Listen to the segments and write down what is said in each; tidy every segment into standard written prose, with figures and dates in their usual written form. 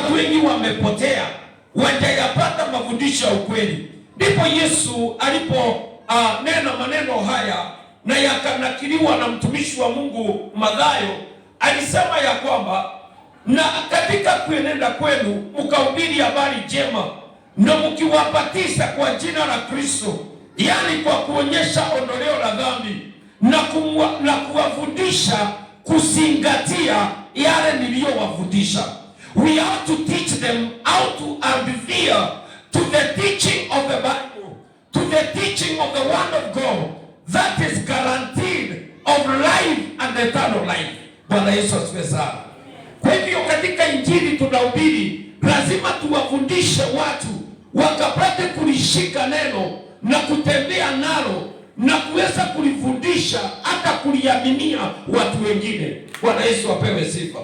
watu wengi wamepotea, wajayapata mafundisho ya ukweli. Ndipo Yesu alipo nena maneno haya na yakanakiliwa na mtumishi wa Mungu Mathayo, alisema ya kwamba na katika kuenenda kwenu mkahubiri habari njema na mkiwabatiza kwa jina la Kristo, yani kwa kuonyesha ondoleo la dhambi na kuwafundisha kuzingatia yale niliyowafundisha. We have to teach them how to adhere to the teaching of the Bible, to the teaching of the Word of God that is guaranteed of life and eternal life. Bwana Yesu asifiwe sana. Kwa hivyo katika Injili tunahubiri, lazima tuwafundishe watu wakapate kulishika neno na kutembea nalo na kuweza kulifundisha hata kuliaminia watu wengine. Bwana Yesu apewe sifa.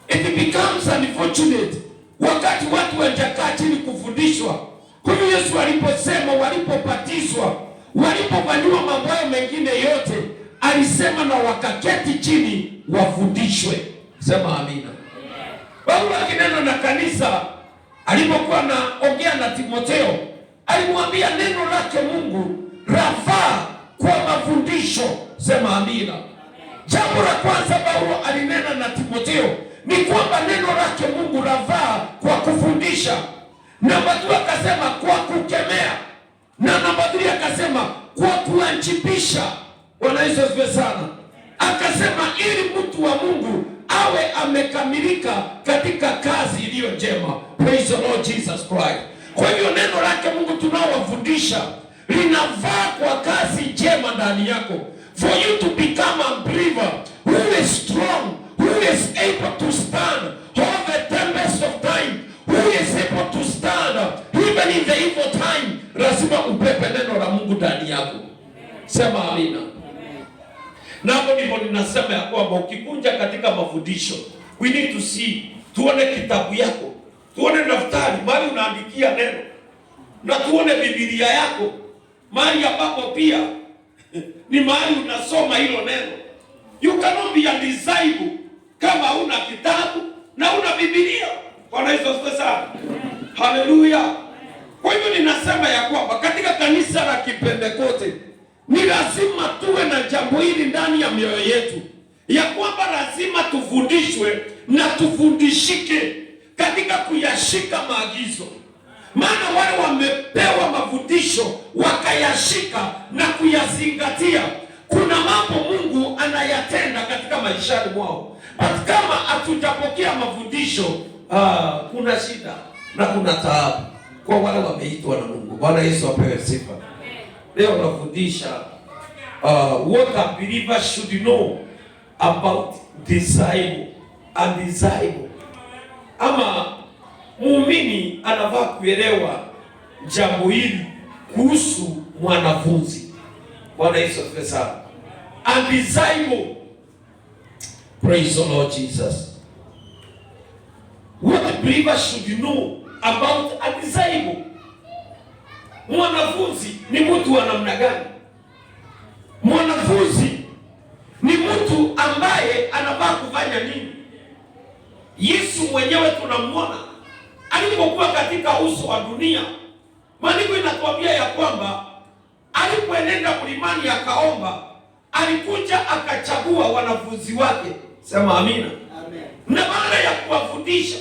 It becomes unfortunate wakati watu wajakaa chini kufundishwa. Kwa hiyo Yesu aliposema walipobatizwa, walipofanywa mambo mengine yote, alisema na wakaketi chini wafundishwe. Sema amina. Paulo akinena na kanisa, alipokuwa anaongea na Timotheo, alimwambia neno lake Mungu rafaa kwa mafundisho. Sema amina. Jambo la kwanza Paulo alinena na Timotheo ni kwamba neno lake Mungu rafaa kwa kufundisha. Namba 2 akasema kwa kukemea, na namba 3 akasema kwa kuanchipisha. Bwana Yesu asifiwe sana. Akasema ili mtu wa Mungu awe amekamilika katika kazi iliyo njema. Praise the Lord Jesus Christ. Kwa hivyo neno lake Mungu tunaowafundisha linavaa kwa kazi njema ndani yako. For you to become a believer who is strong, who is able to stand all the tempest of time, who is able to stand even in the evil time, lazima upepe neno la Mungu ndani yako. Sema amina. Na hapo ndipo ninasema ya kwamba ukikunja katika mafundisho, we need to see, tuone kitabu yako, tuone daftari mahali unaandikia neno, na tuone Biblia yako mahali ambapo pia ni mahali unasoma hilo neno. You cannot be a disciple kama huna kitabu na huna Biblia. Bwana Yesu asifiwe sana. Haleluya. Kwa hivyo ninasema ya kwamba katika kanisa la Kipentekoste ni lazima tuwe na jambo hili ndani ya mioyo yetu, ya kwamba lazima tufundishwe na tufundishike katika kuyashika maagizo. Maana wale wamepewa mafundisho wakayashika na kuyazingatia, kuna mambo Mungu anayatenda katika maishani mwao. But kama hatujapokea mafundisho, kuna shida na kuna taabu kwa wale wameitwa na Mungu. Bwana Yesu apewe sifa. Leo nafundisha what a believer should know about disciple and disciple. Ama muumini anafaa kuelewa jambo hili kuhusu mwanafunzi. Bwana Yesu asifiwe sana. And disciple. Praise the Lord Jesus. What a believer should know about a disciple. Mwanafunzi ni mtu wa namna gani? Mwanafunzi ni mtu ambaye anafaa kufanya nini? Yesu mwenyewe tunamwona alipokuwa katika uso wa dunia. Maandiko inatuambia ya kwamba alipoenda mlimani akaomba, alikuja akachagua wanafunzi wake. Sema amina. Amen. Na baada ya kuwafundisha,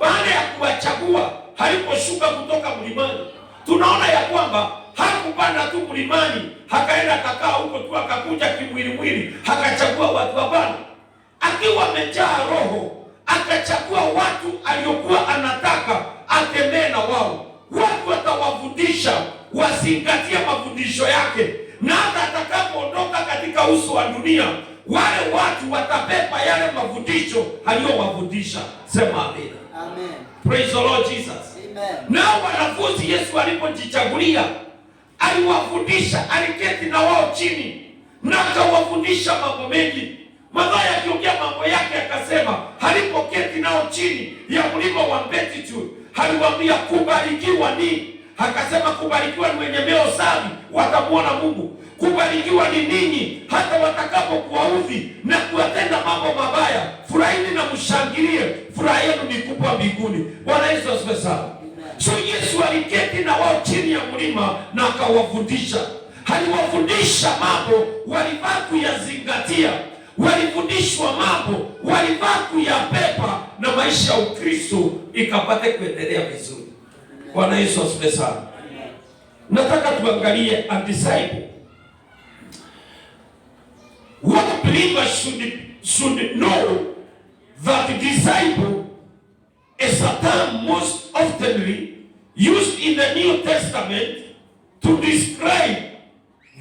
baada ya kuwachagua, aliposhuka kutoka mlimani, tunaona ya kwamba hakupanda tu mlimani akaenda akakaa huko tu akakuja kimwili akachagua watu. Hapana, akiwa amejaa Roho akachagua watu aliokuwa anataka atembee na wao. Watu watawafundisha, wazingatie mafundisho yake, na hata atakapoondoka katika uso wa dunia, wale watu watapepa yale mafundisho aliyowafundisha. Sema amen. Amen. Praise the Lord Jesus. Amen. Nao wanafunzi Yesu alipojichagulia, aliwafundisha, aliketi na wao chini na akawafundisha mambo mengi. Mathayo akiongea mambo yake akasema, alipoketi nao chini ya mlima wa Beatitude, aliwaambia kubarikiwa ni Akasema kubarikiwa ni wenye mioyo safi, watamwona Mungu. Kubarikiwa ni ninyi hata watakapokuwaudhi na kuwatenda mambo mabaya, furahini na mshangilie, furaha yenu ni kubwa mbinguni. Bwana Yesu asifiwe sana. So Yesu aliketi na wao chini ya mlima na akawafundisha. Aliwafundisha mambo walifaa kuyazingatia, walifundishwa mambo walifaa kuyapepa, na maisha ya Ukristo ikapate kuendelea vizuri. Bwana Yesu asifiwe sana. Nataka tuangalie a disciple. What believers should know that disciple is a term most often used in the New Testament to describe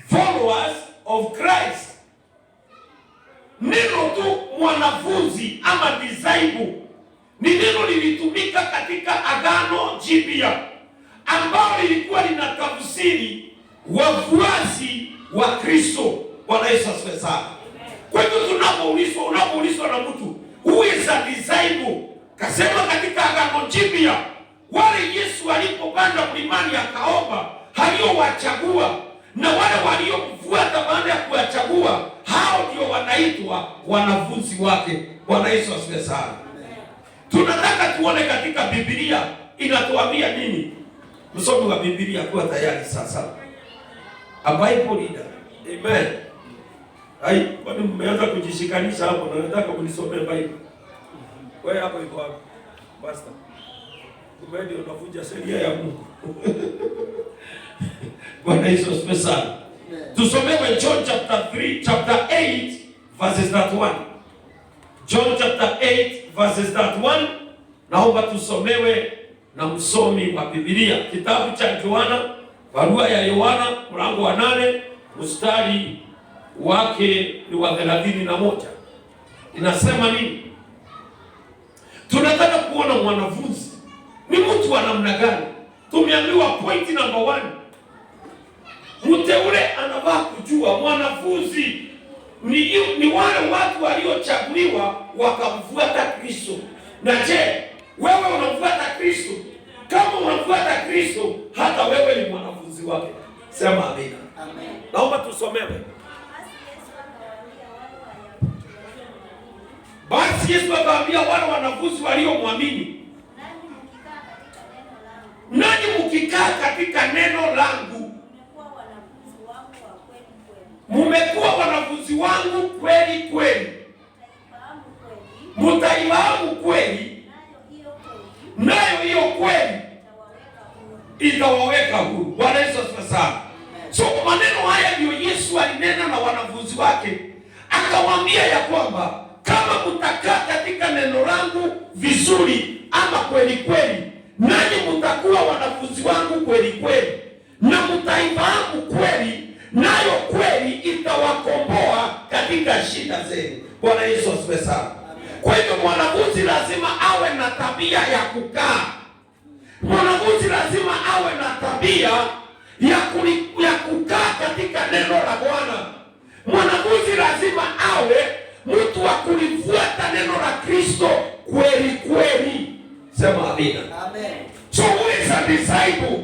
followers of Christ. Neno tu mwanafunzi ama disciple ni neno lilitumika katika Agano Jipya ambao lilikuwa linatafsiri wafuasi wa Kristo. Bwana Yesu asifiwe sana. Kwa hivyo unapoulizwa na mtu who is a disciple, kasema katika Agano Jipya wale Yesu alipopanda mlimani akaomba aliowachagua, na wale waliomfuata baada ya kuwachagua, hao ndio wanaitwa wanafunzi wake. Bwana Yesu asifiwe sana. Tunataka tuone katika Biblia inatuambia nini. Msomi wa Biblia kuwa tayari sasa. A Bible reader. Amen. Hai, kwani mmeanza kujishikanisha hapo na nataka kunisomea Bible. Wewe hapo iko hapo. Basta. Kumbe unavuja sheria ya Mungu. Bwana Yesu asifiwe sana. Tusomewe John chapter 8 verses 1. John chapter 8 verses 1. Naomba tusomewe na msomi wa Biblia. Kitabu cha Yohana, barua ya Yohana mlango wa 8 mstari wake ni wa 31. Inasema nini? Tunataka kuona mwanafunzi ni mtu wa namna gani. Tumeambiwa point number 1. Mteule anafaa kujua mwanafunzi ni wale watu waliochaguliwa wakamfuata Kristo. Na je, wewe unamfuata Kristo? Kama unamfuata Kristo, hata wewe ni mwanafunzi wake. Sema amina. Amen. Naomba tusomewe. Basi Yesu akawaambia wale wanafunzi waliomwamini, nanyi mkikaa katika neno langu, mmekuwa wanafunzi wangu kweli kweli. Mtaifahamu kweli, nayo hiyo kweli itawaweka huru. Bwana Yesu asifiwe sana. So maneno haya ndio Yesu alinena na wanafunzi wake, akawaambia ya kwamba kama mtakaa katika neno langu vizuri ama kweli kweli, nanyi mtakuwa wanafunzi wangu kweli kweli, na mtaifahamu kweli, nayo kweli itawakomboa katika shida zenu. Bwana Yesu asifiwe sana. Kwa hivyo mwanafunzi lazima awe na tabia ya kukaa. Mwanafunzi lazima awe na tabia ya kukaa katika neno la Bwana. Mwanafunzi lazima awe mtu wa kulifuata neno la Kristo kweli kweli. Sema amina. Amen. So who is a disciple?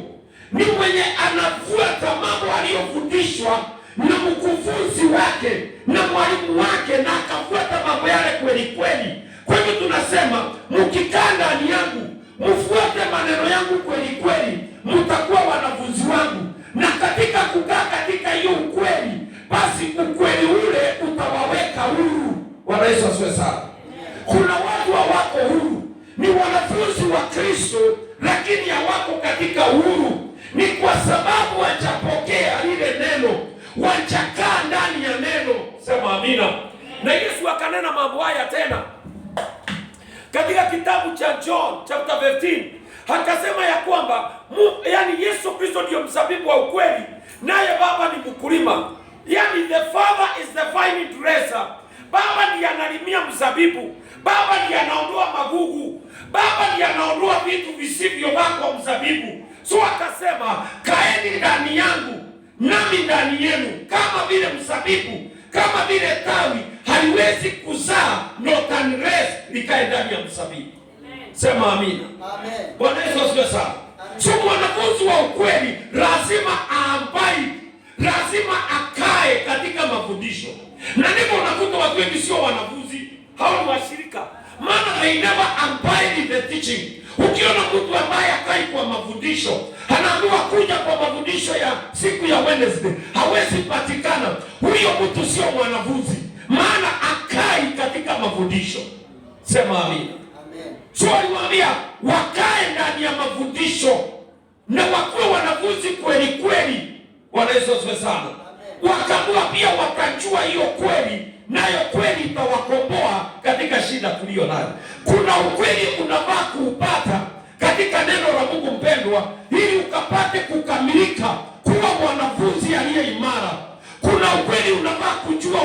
Ni mwenye anafuata mambo aliyofundishwa na mkufunzi wake na mwalimu wake, na akafuata mambo yale kweli kweli. Kwa hivyo tunasema mkikaa ndani yangu, mfuate maneno yangu kweli kweli, mtakuwa wanafunzi wangu. Na katika kukaa katika hiyo ukweli, basi ukweli ule utawaweka huru. Bwana Yesu asifiwe sana. Kuna watu hawako huru, ni wanafunzi wa Kristo lakini hawako katika uhuru. Ni kwa sababu wajapokea lile neno, wajakaa ndani ya neno. Sema amina. Na Yesu akanena mambo haya tena katika kitabu cha John chapter 15. Akasema ya kwamba yani Yesu Kristo ndio mzabibu wa ukweli, naye Baba ni mkulima. Yani the Father is the vine dresser. Baba ndiye analimia mzabibu, Baba ndiye anaondoa magugu, Baba ndiye anaondoa vitu visivyofaa kwa mzabibu. So akasema kaeni ndani yangu nami ndani yenu, kama vile mzabibu, kama vile tawi haliwezi kuzaa not unless likae ndani ya mzabibu. Sema amina. Amen. Bwana Yesu asifiwe sana. So mwanafunzi wa ukweli lazima lazima akae katika mafundisho. Na ndipo unakuta watu wengi sio wanafunzi, hao ni washirika, maana they never abide in the teaching. Ukiona mtu ambaye akai kwa mafundisho, anaamua kuja kwa mafundisho ya siku ya Wednesday, hawezi patikana, huyo mtu sio mwanafunzi, maana akai katika mafundisho. Sema amina. Amen. So aliwaambia wakae ndani ya mafundisho na wakuwe wanafunzi kweli kweli. Bwana Yesu asifiwe sana. Wakaamua pia wakajua hiyo kweli, nayo kweli itawakomboa katika shida tuliyo nayo. Kuna ukweli unafaa kuupata katika neno la Mungu mpendwa, ili ukapate kukamilika kuwa mwanafunzi aliye imara. Kuna ukweli unafaa kujua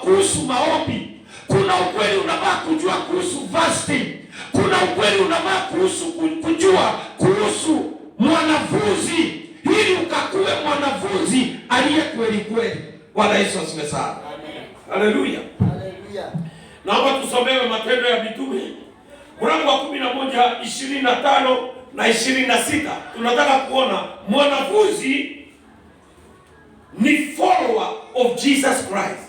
kuhusu maombi. Kuna ukweli unafaa kujua kuhusu fasting. Kuna ukweli unafaa kujua kuhusu mwanafunzi, ili ukakuwe mwanafunzi aliye kweli kweli. Bwana Yesu asifiwe sana. Haleluya. Haleluya. Naomba tusomewe Matendo ya Mitume mlango wa 11, 25 na 26. Tunataka kuona mwanafunzi ni follower of Jesus Christ.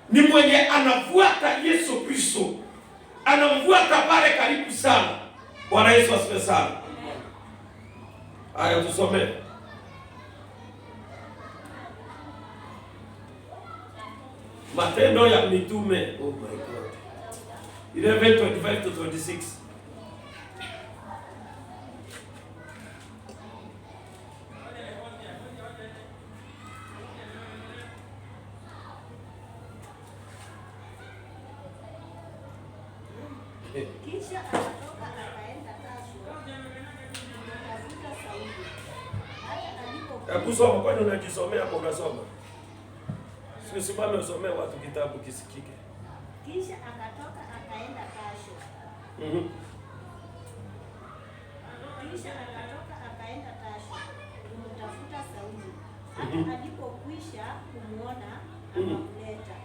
Ni mwenye anafuata Yesu Kristo. Anamfuata pale karibu sana. Bwana Yesu asifiwe sana. Haya tusome. Matendo ya Mitume. Oh my God. 11:25 to 26. Kisha akatoka akaenda Tarso kutafuta Sauli. Hata alipokuwa kusoma, kwani unajisomea hapo unasoma? Usimame usomee watu kitabu kisikike. Kisha akatoka akaenda Tarso. Kisha akatoka akaenda Tarso kumtafuta Sauli. Hata alipokwisha kumuona akamleta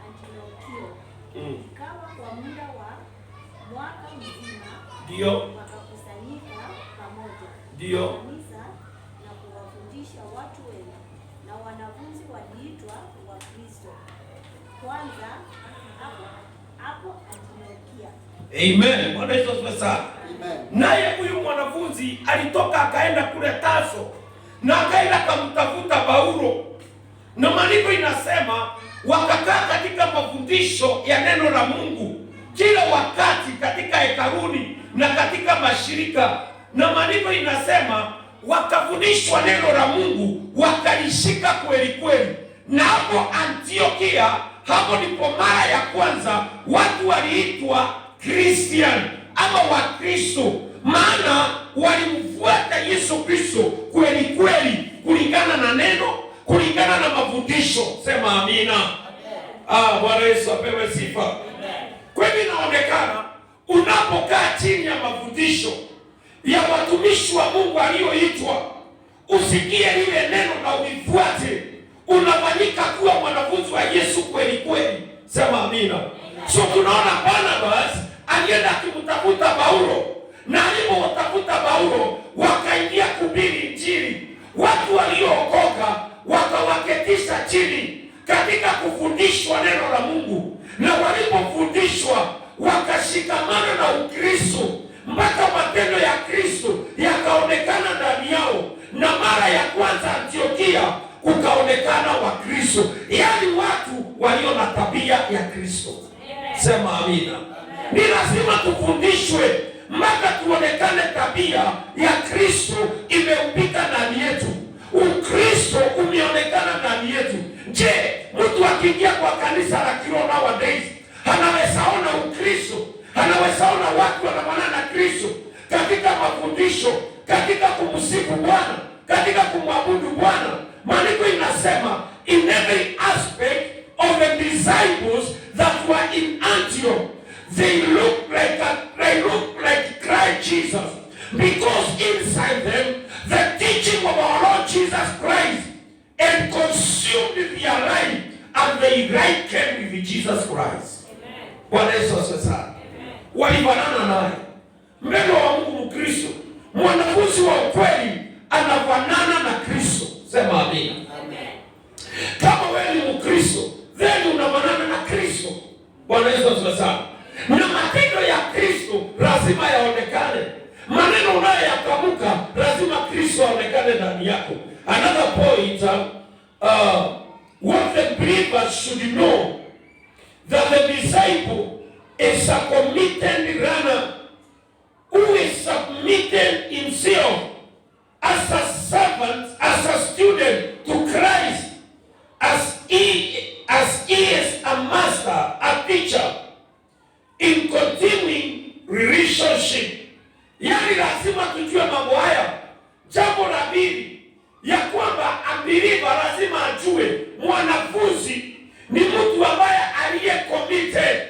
Antiokia. Ikawa kwa muda wa mwaka mzima ndio wakakusanyika pamoja ndio kanisa na kuwafundisha watu wengi, na wanafunzi waliitwa wa Kristo kwanza hapo Antiokia. Amen. Bwana Yesu asifiwe sana. Amen. Naye huyu mwanafunzi alitoka akaenda kule Tarso na akaenda kumtafuta Paulo. Na maandiko inasema wakakaa katika mafundisho ya neno la Mungu kila wakati katika hekaluni na katika mashirika. Na maandiko inasema wakafundishwa neno la Mungu, wakalishika kweli kweli. Na hapo Antiokia, hapo ndipo mara ya kwanza watu waliitwa Christian ama Wakristo, maana walimfuata Yesu Kristo kweli kweli, kulingana na neno, kulingana na mafundisho. Sema amina. Bwana Yesu apewe sifa. Kwa hivyo inaonekana unapokaa chini ya mafundisho ya watumishi wa Mungu walioitwa, usikie lile neno na uifuate, unafanyika kuwa mwanafunzi wa Yesu kweli kweli. Sema amina. So tunaona Barnabas alienda akimtafuta Paulo, na alipotafuta Paulo wakaingia kuhubiri Injili. Watu waliookoka wakawaketisha chini katika kufundishwa neno la Mungu, na walipofundishwa wakashikamana na Ukristo mpaka matendo ya Kristo yakaonekana ndani yao. Na mara ya kwanza Antiokia kukaonekana Wakristo, yaani watu walio na tabia ya Kristo. Sema amina. Ni lazima tufundishwe mpaka tuonekane tabia ya Kristo imeupika ndani yetu. Ukristo umeonekana ndani yetu. Je, mtu akiingia kwa kanisa la kiroho nowadays anaweza ona Ukristo? Anaweza ona watu wanafanana na Kristo katika mafundisho, katika kumsifu Bwana, katika kumwabudu Bwana? Maandiko inasema in every aspect of the disciples that were in Antioch, they look like Christ Jesus, because inside them the teaching of our Lord Jesus Christ and consumed their life, and they right came with Jesus Christ. Bwana Yesu asifiwe sana. Walifanana naye. Mbele wa Mungu Mkristo Mwanafunzi wa ukweli anafanana na Kristo. Sema amina. Amen. Kama wewe ni Mkristo, then unafanana na Kristo. Bwana Yesu asifiwe sana. Na matendo ya Kristo lazima yaonekane. Maneno unayoyatamka lazima Kristo aonekane ndani yako. Another point, what the believer should know, that the disciple is a committed runner who is submitted himself as a servant, as a student to Christ, as he is a master, a teacher, in continuing relationship. Yani lazima tujue mambo haya. Jambo la pili, ya kwamba ambiriva lazima ajue mwanafunzi ni mtu ambaye aliye committed,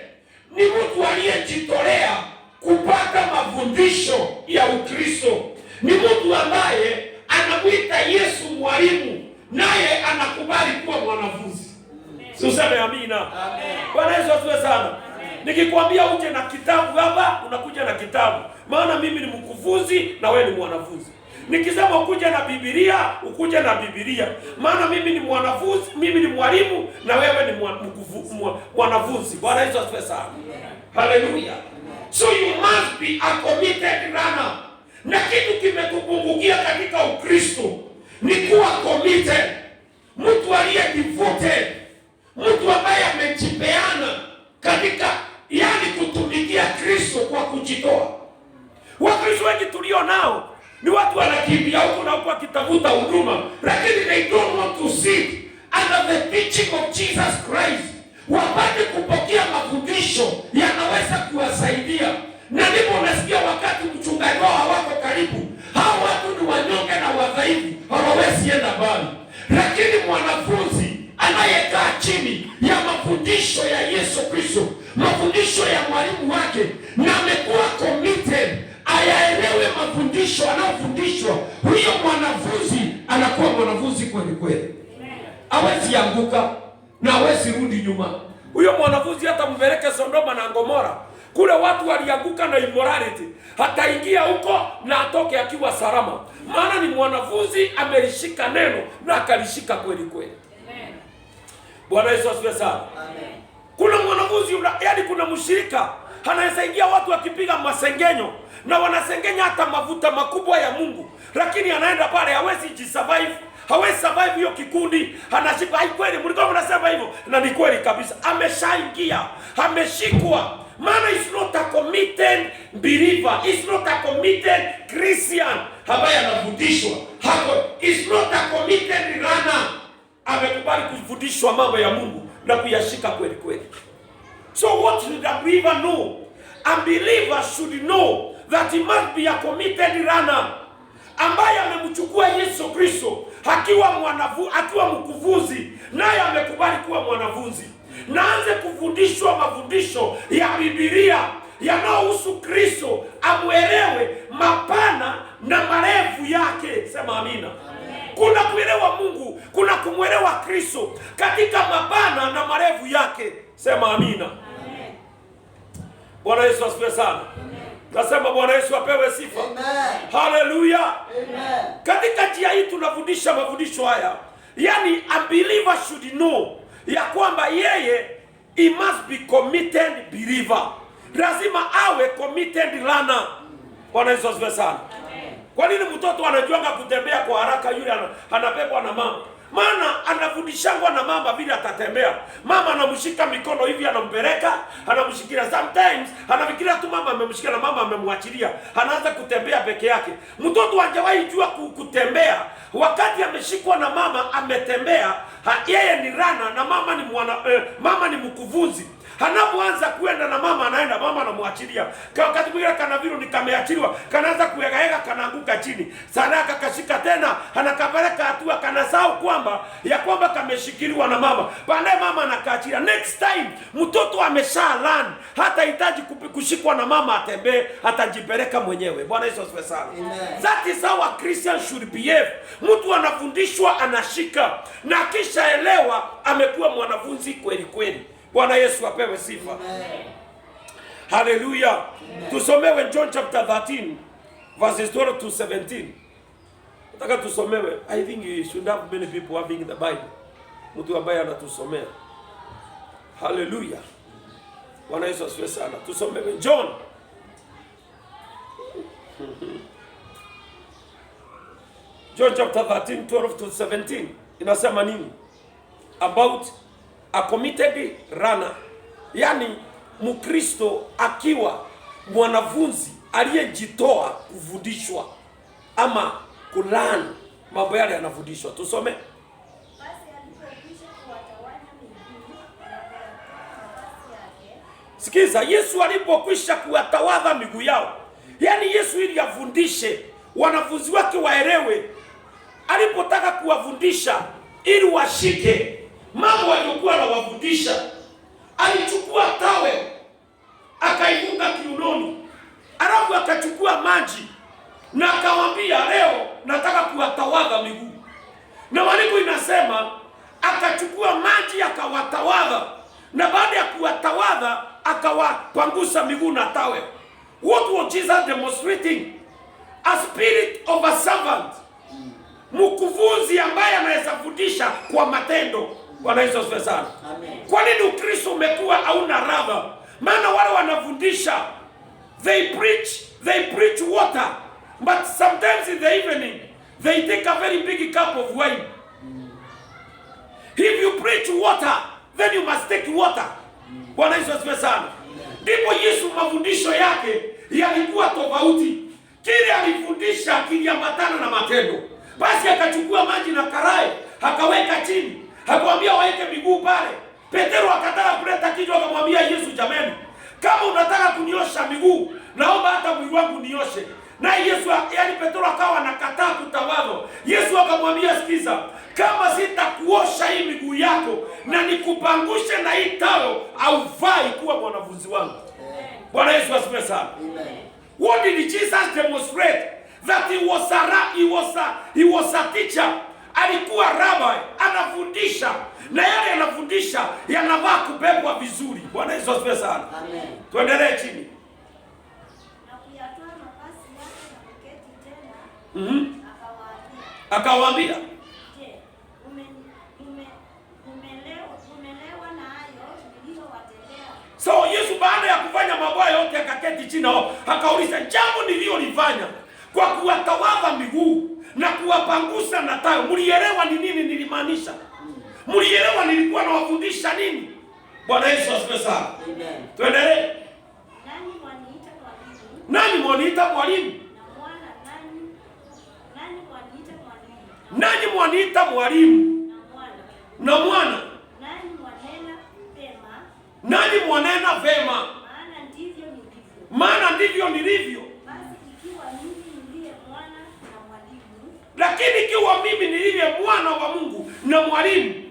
ni mtu aliyejitolea kupata mafundisho ya Ukristo, ni mtu ambaye anamwita Yesu mwalimu, naye anakubali kuwa mwanafunzi. Useme amina. Bwana Yesu asifiwe sana. Nikikwambia uje na kitabu hapa, unakuja na kitabu, maana mimi ni mkufunzi na wewe ni mwanafunzi. Nikisema ukuje na Biblia, ukuje na Biblia, maana mimi ni mwanafunzi, mimi ni mwalimu na wewe ni mwanafunzi. Bwana Yesu asifiwe sana. Haleluya. So you must be a committed runner. Na kitu kimetupungukia katika Ukristo ni kuwa committed, mtu aliye devoted, mtu ambaye amejipeana katika, yani kutumikia Kristo kwa kujitoa. Wakristo wengi tulio nao ni watu wanakimbia huko na huko wakitafuta huduma, lakini they don't want to sit under the teaching of Jesus Christ, wapate kupokea mafundisho yanaweza kuwasaidia. Na ndipo unasikia wakati mchungaji wao hawako karibu, hao watu ni wanyonge na wadhaifu, hawawezi enda mbali. Lakini mwanafunzi anayekaa chini ya mafundisho ya Yesu Kristo, mafundisho ya mwalimu wake, na amekuwa committed, ayaelewe mafundisho anayofundishwa, huyo mwanafunzi anakuwa mwanafunzi kweli kweli. Hawezi anguka na hawezi rudi nyuma. Huyo mwanafunzi hata mpeleke Sodoma na Gomora, kule watu walianguka na immorality, hataingia huko na atoke akiwa salama, maana ni mwanafunzi amelishika neno na akalishika kweli kweli. Bwana Yesu asifiwe sana. Kuna mwanafunzi, yani kuna mshirika anaweza ingia watu wakipiga masengenyo na wanasengenya hata mafuta makubwa ya Mungu, lakini anaenda pale hawezi jisurvive, hawezi survive hiyo kikundi, anashika. Hai, kweli mlikuwa mnasema hivyo, na ni kweli kabisa, ameshaingia, ameshikwa, maana is not a committed believer, is not a committed Christian ambaye anafundishwa hapo, is not a committed runner, amekubali kufundishwa mambo ya Mungu na kuyashika kweli kweli. So what should a believer know? A believer should know that he must be a committed runner, ambaye amemchukua Yesu Kristo akiwa mkufunzi, naye amekubali kuwa mwanafunzi, na anze kufundishwa mafundisho ya Biblia yanayohusu Kristo, amuelewe mapana na marefu yake. Sema amina. Kuna kuelewa Mungu, kuna kumwelewa Kristo katika mapana na marefu yake. Sema amina. Bwana Yesu asifiwe sana. Nasema Bwana Yesu apewe sifa. Haleluya. Katika njia hii tunafundisha mafundisho haya, yani a believer should know ya kwamba yeye he must be committed believer, lazima awe committed runner. Bwana Yesu asifiwe sana. Kwa nini mtoto anajuanga kutembea kwa haraka yule anabebwa na mama? Maana anafundishangwa na mama vile atatembea. Mama anamshika mikono hivi, anampeleka, anamshikilia. Sometimes anafikiria tu mama amemshika na mama amemwachilia, anaanza kutembea peke yake. Mtoto hajawahi jua kutembea, wakati ameshikwa na mama ametembea, yeye ni rana na mama ni mkufunzi. Anapoanza kuenda na mama anaenda, mama anamwachilia. Wakati mwingine kana vile ni kameachiliwa, kanaanza kuyegaega, kanaanguka chini. Sana akakashika tena, anakapeleka hatua, kanasahau kwamba kameshikiliwa na mama. Baadaye mama anakaachilia. Next time mtoto amesha learn, hata hitaji kushikwa na mama atembee, atajipeleka mwenyewe. Bwana Yesu asifiwe sana. That is how a Christian should behave. Mtu anafundishwa, anashika, na kisha elewa, amekuwa mwanafunzi kweli kweli. Bwana Yesu apewe sifa. Haleluya. Tusomewe John chapter 13 verses 12 to 17. Nataka tusomewe. I think you should have many people having the Bible. Mtu ambaye anatusomea. Hallelujah. Bwana Yesu asifiwe sana. Tusomewe John. John chapter 13, 12 to 17. Inasema nini? About a committed runner. Yani Mkristo akiwa mwanafunzi aliyejitoa kufundishwa ama kulearn mambo yale yanafundishwa. Tusome. Basi alipokwisha kuwatawanya miguu na nafasi yake. Sikiza, Yesu alipokwisha kuwatawadha miguu yao. Yani Yesu ili afundishe wanafunzi wake waelewe. Alipotaka kuwafundisha ili washike mambo aliyokuwa anawafundisha, alichukua tawe akaifunga kiunoni, alafu akachukua maji na akamwambia, leo nataka kuwatawadha miguu. Na maandiko inasema akachukua maji akawatawadha, na baada ya kuwatawadha akawapangusa miguu na tawe. What was Jesus demonstrating? A spirit of a servant. Mkufunzi ambaye anaweza fundisha kwa matendo. Bwana Yesu asifiwe sana. Amen. Kwa nini Ukristo umekuwa hauna radha? Maana wale wanafundisha, they preach water, but sometimes in the evening they take a very big cup of wine. If you preach water, then you must take water. Bwana Yesu asifiwe sana. Ndipo Yesu mafundisho yake yalikuwa tofauti. Kile alifundisha kiliambatana na matendo. Basi akachukua maji na karai, akaweka chini, akamwambia waeke miguu pale. Petero akataka kuleta kichwa, akamwambia Yesu, jamani, kama unataka kuniosha miguu, naomba hata mwili wangu nioshe. Na Yesu, yani Petero akawa anakataa kutawadha. Yesu akamwambia, sikiza, kama sitakuosha hii miguu yako na nikupangushe na hii tao, haufai kuwa mwanafunzi wangu. Bwana Yesu asifiwe sana. What did Jesus demonstrate? That he was a teacher. Alikuwa rabbi, anafundisha, na yale anafundisha yanavaa kubebwa vizuri. Bwana Yesu asifiwe sana. Amen. Tuendelee chini. Na kuyatoa mavazi yake na kuketi tena. Akawaambia, je, umelewa na hayo niliyowatendea? So Yesu baada ya kufanya mambo yote akaketi chini, akauliza, jambo nililolifanya kwa kuwatawadha miguu na kuwapangusa na tayo, mlielewa ni nini nilimaanisha? Mlielewa nilikuwa nawafundisha nini? Bwana Yesu asifiwe sana. Amen. Tuendelee. Nani mwaniita mwalimu? Nani mwaniita mwalimu? Na mwana. Nani mwanena vema? Maana ndivyo nilivyo. Lakini ikiwa mimi nilivyo mwana wa Mungu na mwalimu,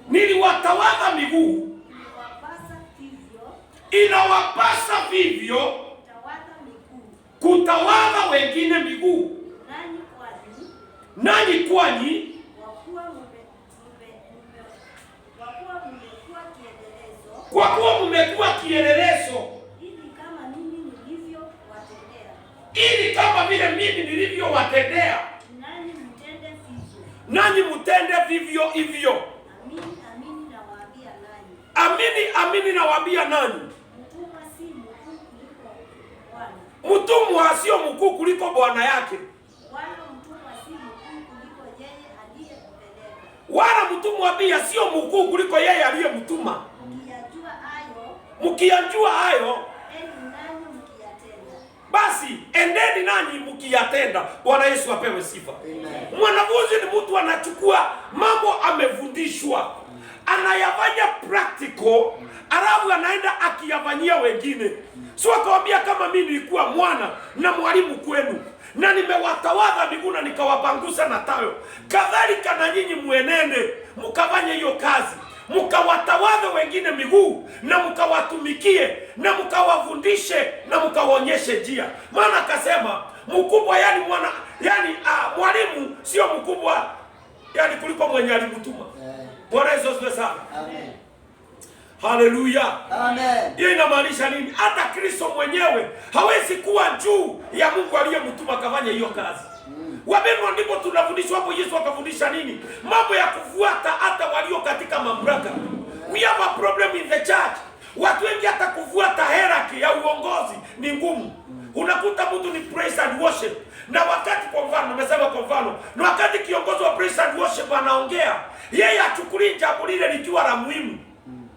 niliwatawadha miguu, inawapasa vivyo kutawadha wengine miguu. Nanyi kwani kwa kuwa mmekuwa kielelezo, ili kama vile mimi nilivyowatendea, nanyi mtende vivyo hivyo. Amini nawaambia nanyi, mtumwa sio mkuu kuliko bwana yake, wala mtumwa pia sio mkuu kuliko yeye aliyemtuma. Mkiyajua hayo, basi endeni nanyi mkiyatenda. Bwana Yesu apewe sifa. Mwanafunzi ni mtu anachukua mambo amefundishwa, anayafanya practical, alafu anaenda akiyafanyia wengine. Sio akamwambia, kama mimi nilikuwa mwana na mwalimu kwenu na nimewatawadha miguu na nikawapangusa na tayo, kadhalika na nyinyi muenende mkafanye hiyo kazi, mkawatawadhe wengine miguu na mkawatumikie na mkawafundishe na mkawaonyeshe njia. Maana akasema mkubwa, yani mwalimu sio mkubwa yani kuliko mwenye alimtuma. Bwana Yesu asifiwe sana. Amen. Haleluya. Amen. Hiyo inamaanisha nini? Hata Kristo mwenyewe hawezi kuwa juu ya Mungu aliyemtuma akafanya hiyo kazi. Wapendwa, ndipo tunafundishwa hapo. Yesu akafundisha nini? Mambo ya kufuata hata walio katika mamlaka. We have a problem in the church. Watu wengi hata kufuata hierarchy ya uongozi ni ngumu. Unakuta mtu ni praise and worship, na wakati kwa mfano, nimesema kwa mfano, na wakati kiongozi wa praise and worship anaongea, yeye achukulie jambo lile likiwa la muhimu.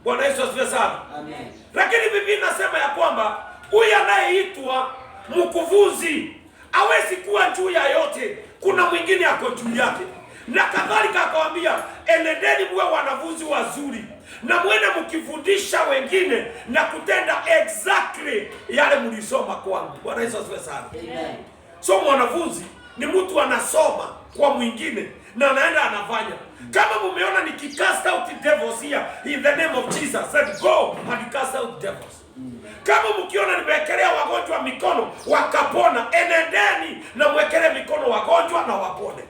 Bwana Yesu asifiwe sana. Amen. Lakini Biblia inasema ya kwamba huyu anayeitwa mkufunzi hawezi kuwa juu ya yote, kuna mwingine ako juu yake. Na kadhalika akawaambia, enendeni mwe wanafunzi wazuri na mwende mkifundisha wengine na kutenda exactly yale mlisoma kwangu. Bwana Yesu asifiwe sana. Amen. So mwanafunzi ni mtu anasoma kwa mwingine na anaenda anafanya. Kama mumeona nikicast out devils here in the name of Jesus, said go and cast out devils. Kama mkiona nimewekelea wagonjwa mikono wakapona, enendeni na mwekelee mikono wagonjwa na wapone.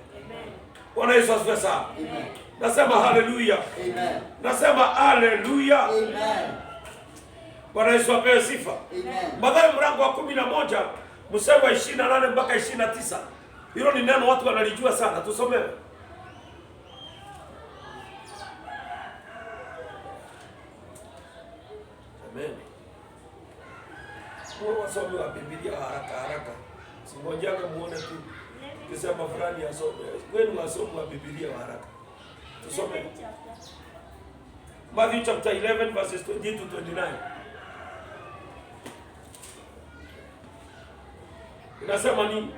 Bwana Yesu asifiwe sana. Amen. Nasema haleluya. Amen. Nasema haleluya. Amen. Bwana Yesu apewe sifa. Amen. Mathayo mlango wa 11 mstari wa 28 mpaka 29. Hilo ni neno watu wanalijua sana. Tusome. Amen. Kwa wasomi wa Biblia haraka haraka. Singojaga muone tu. Kisema fulani asome. Kwenu wasomi wa Biblia haraka. Tusome. Matthew chapter 11 verses 20 to 29. Inasema nini?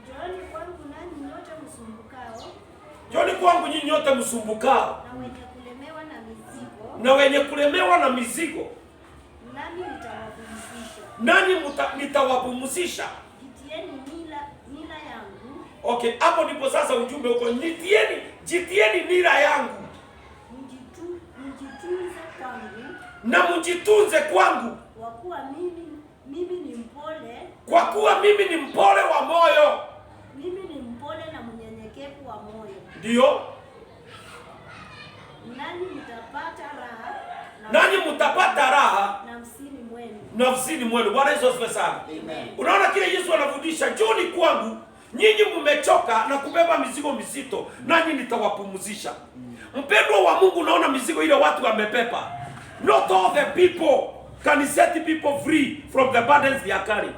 Njooni kwangu nanyi nyote msumbukao, Njooni kwangu nyinyi nyote msumbukao na wenye kulemewa na mizigo, na wenye kulemewa na mizigo, nami nitawapumzisha. nani nitawapumzisha. Jitieni nila yangu, Okay, hapo ndipo sasa ujumbe uko. Jitieni nira yangu mjitunze kwangu, na mjitunze kwangu, kwa kuwa mimi ni mpole, kwa kuwa mimi ni mpole wa moyo. mimi ni mpole na mnyenyekevu wa moyo, Ndio, nanyi mtapata raha nafsini mwenu. Bwana Yesu asifiwe sana. Amen. Unaona kile Yesu anafundisha, njooni kwangu nyinyi mmechoka na kubeba mizigo mizito, nanyi nitawapumzisha. Mpendwa wa Mungu, unaona mizigo ile watu wamebeba. Not all the people can set people free from the burdens they are carrying.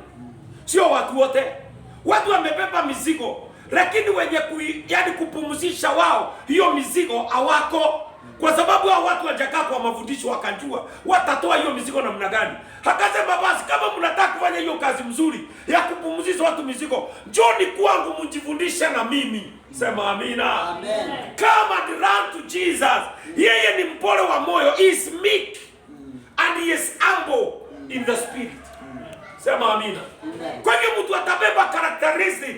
Sio watu wote. Watu wamebeba mizigo, lakini wenye yani kupumzisha wao hiyo mizigo hawako. Kwa sababu hao watu wajakaa kwa mafundisho wakajua watatoa hiyo mizigo namna gani. Akasema basi kama mnataka kufanya hiyo kazi mzuri ya kupumzisha watu mizigo, njoni kwangu mjifundishe na mimi. Sema amina. Amen. Come and run to Jesus. Yeye ni mpole wa moyo, he is meek and he is humble in the spirit. Sema amina. Amen. Kwa hivyo mtu atabeba characteristic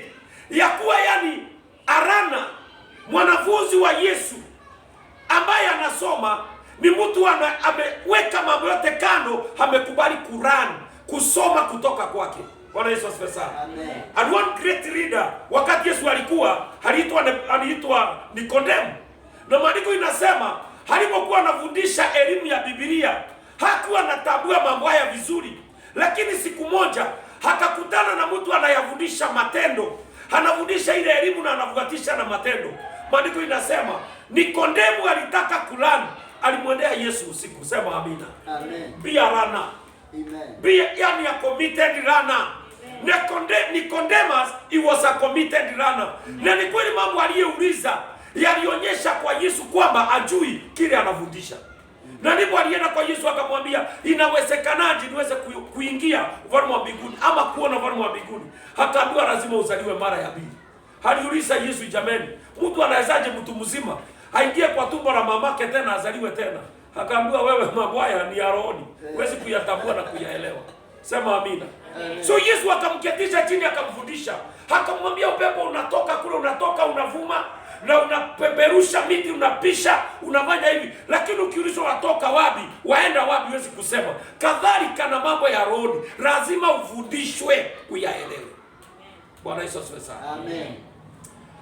ya kuwa yani arana mwanafunzi wa Yesu ambaye anasoma, ni mtu ameweka mambo yote kando, amekubali Quran kusoma kutoka kwake. Bwana Yesu asifiwe sana. Amen. And one great reader, wakati Yesu alikuwa aliitwa Nikodemo, na maandiko inasema alipokuwa anafundisha elimu ya Biblia hakuwa anatambua mambo haya vizuri, lakini siku moja akakutana na mtu anayafundisha matendo, anafundisha ile elimu na anafuatisha na matendo. Maandiko inasema Nikodemo alitaka Quran, alimwendea Yesu usiku. Sema amina. Amen. Be a runner. Amen. Be yani a committed runner. Nicodemus, he was a committed runner. Na ni kweli mambo aliyeuliza yalionyesha kwa Yesu kwamba ajui kile anafundisha. Na ndipo alienda kwa Yesu akamwambia, inawezekanaje niweze kuingia ufalme wa mbinguni ama kuona ufalme wa mbinguni? Akaambiwa lazima uzaliwe mara ya pili. Aliuliza Yesu, jamani, mtu anawezaje mtu mzima aingie kwa tumbo la mamake tena azaliwe tena? Akaambiwa, wewe mambo haya ni ya rohoni, huwezi kuyatambua na kuyaelewa. Sema amina. So Yesu akamketisha chini akamfundisha. Akamwambia, upepo unatoka kule, unatoka unavuma na unapeperusha miti, unapisha, unafanya hivi, lakini ukiulizwa watoka wapi, waenda wapi, huwezi kusema. Kadhalika na mambo ya rohoni, lazima ufundishwe uyaelewe. Bwana Yesu asifiwe sana. Amen.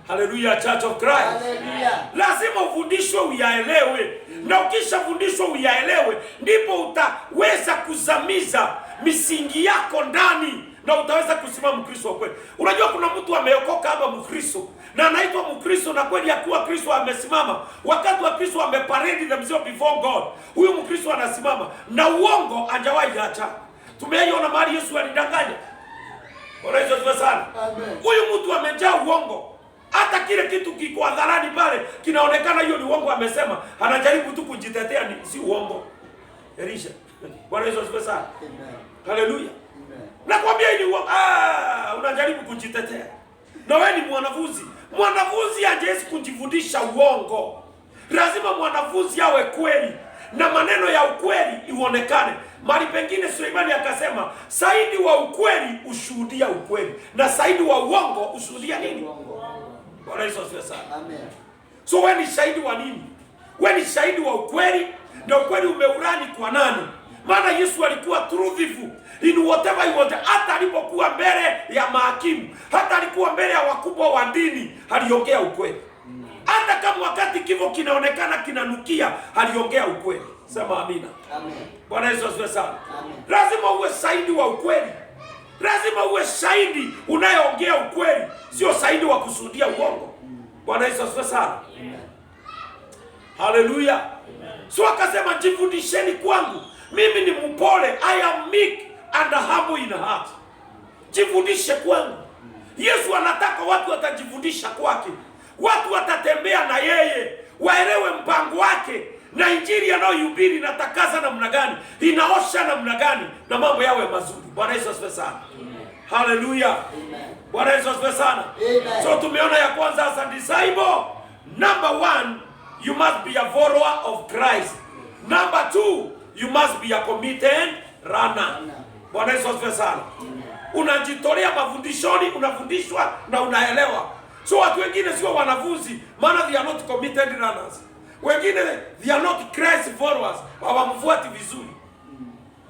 Hallelujah, Church of Christ. Hallelujah. Lazima ufundishwe uyaelewe. Na ukishafundishwa uyaelewe, ndipo utaweza kuzamiza misingi yako ndani na utaweza kusimama Mkristo wa kweli. Unajua kuna mtu ameokoka hapa Mkristo na anaitwa Mkristo na kweli yakuwa Kristo amesimama. Wakati wa Kristo ameparade themselves before God. Huyu Mkristo anasimama na uongo hajawahi acha. Tumeiona mahali Yesu alidanganya. Bwana Yesu asifiwe sana. Amen. Huyu mtu amejaa uongo. Hata kile kitu kiko hadharani pale kinaonekana hiyo ni uongo amesema. Anajaribu tu kujitetea ni si uongo. Elisha. Bwana Yesu asifiwe sana. Amen. Hallelujah. Amen. Nakwambia hii ni uongo. Unajaribu kujitetea. Na wewe ni mwanafunzi. Mwanafunzi hajezi kujifundisha uongo. Lazima mwanafunzi awe kweli na maneno ya ukweli ionekane. Mali pengine Suleimani akasema, saidi wa ukweli ushuhudia ukweli na saidi wa uongo ushuhudia nini? Bwana Yesu asifiwe sana. Amen. So wewe ni shahidi wa nini? Wewe ni shahidi wa ukweli, na ukweli umeurani kwa nani? Maana Yesu alikuwa truthful in whatever he was. Hata alipokuwa mbele ya mahakimu, hata alikuwa mbele ya wakubwa wa dini, aliongea ukweli. Hata kama wakati kifo kinaonekana kinanukia, aliongea ukweli. Sema amina. Amen. Bwana Yesu asifiwe sana. Amen. Lazima uwe shahidi wa ukweli. Lazima uwe shahidi unayeongea ukweli, sio shahidi wa kusudia uongo. Bwana Yesu asifiwe sana. Hallelujah. So akasema jifundisheni kwangu. Mimi ni mpole, I am meek and humble in heart. Jifundishe kwangu. Yesu anataka watu watajifundisha kwake. Watu watatembea na yeye, waelewe mpango wake na injili anayohubiri inatakaza namna gani, inaosha namna gani na mambo yawe mazuri. Bwana Yesu asifiwe sana. Hallelujah. Bwana Yesu asifiwe sana. Amen. So tumeona ya kwanza as a disciple, number 1, you must be a follower of Christ. Number 2, you must be a committed runner. Bwana Yesu asifiwe sana. Unajitolea mafundishoni, unafundishwa na unaelewa. So watu wengine sio wanafunzi, maana they are not committed runners. Wengine they are not Christ followers, hawamfuati vizuri.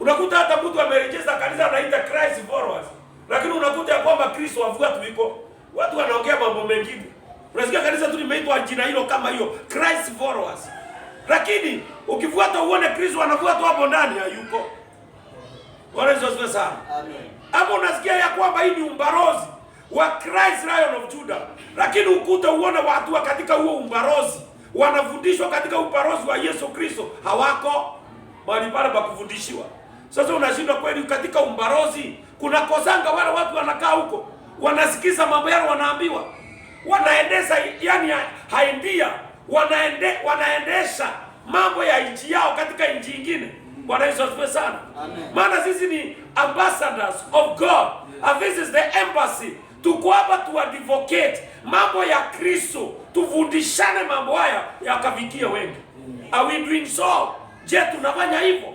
Unakuta hata mtu amerejeza kanisa anaita Christ followers, lakini unakuta ya kwamba Kristo wafuatu wiko. Watu wanaongea mambo mengine. Unasikia kanisa tu limeitwa jina hilo kama hiyo, Christ followers. Lakini ukifuata uone Kristo anafuata hapo ndani hayuko. Bwana Yesu asifiwe sana. Amen. Hapo unasikia ya kwamba hii ni umbarozi wa Christ Lion of Judah. Lakini ukuta uone watu wa katika huo umbarozi wanafundishwa katika ubarozi wa Yesu Kristo hawako mahali pale pa kufundishiwa. Sasa unashindwa kweli katika umbarozi kuna kosanga wale watu wanakaa huko. Wanasikiza mambo yao wanaambiwa. Wanaendesha yani haindia wanaendesha mambo ya nchi yao katika nchi nyingine. Bwana Yesu asifiwe sana. Amen. Maana sisi ni ambassadors of God. And this is the embassy. Tuko hapa tu advocate mambo ya Kristo, tufundishane mambo haya yakafikie wengi. Are we doing so? Je, tunafanya hivyo?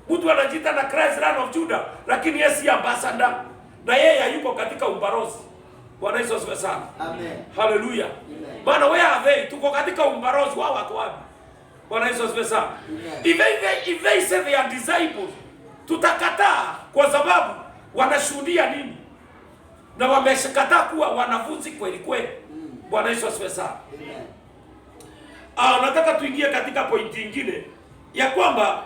Mtu anajiita na Christ Lion of Judah, lakini yeye si ambassador na yeye yuko katika umbarozi. Bwana Yesu asifiwe sana. Amen. Hallelujah. Maana where are they? Tuko katika umbarozi, wao wako wapi? Bwana Yesu asifiwe sana. If they say they are disciples, tutakataa kwa sababu wanashuhudia nini? Na wameshakataa kuwa wanafunzi kweli kweli. Bwana Yesu asifiwe sana. Nataka tuingie katika pointi nyingine ya kwamba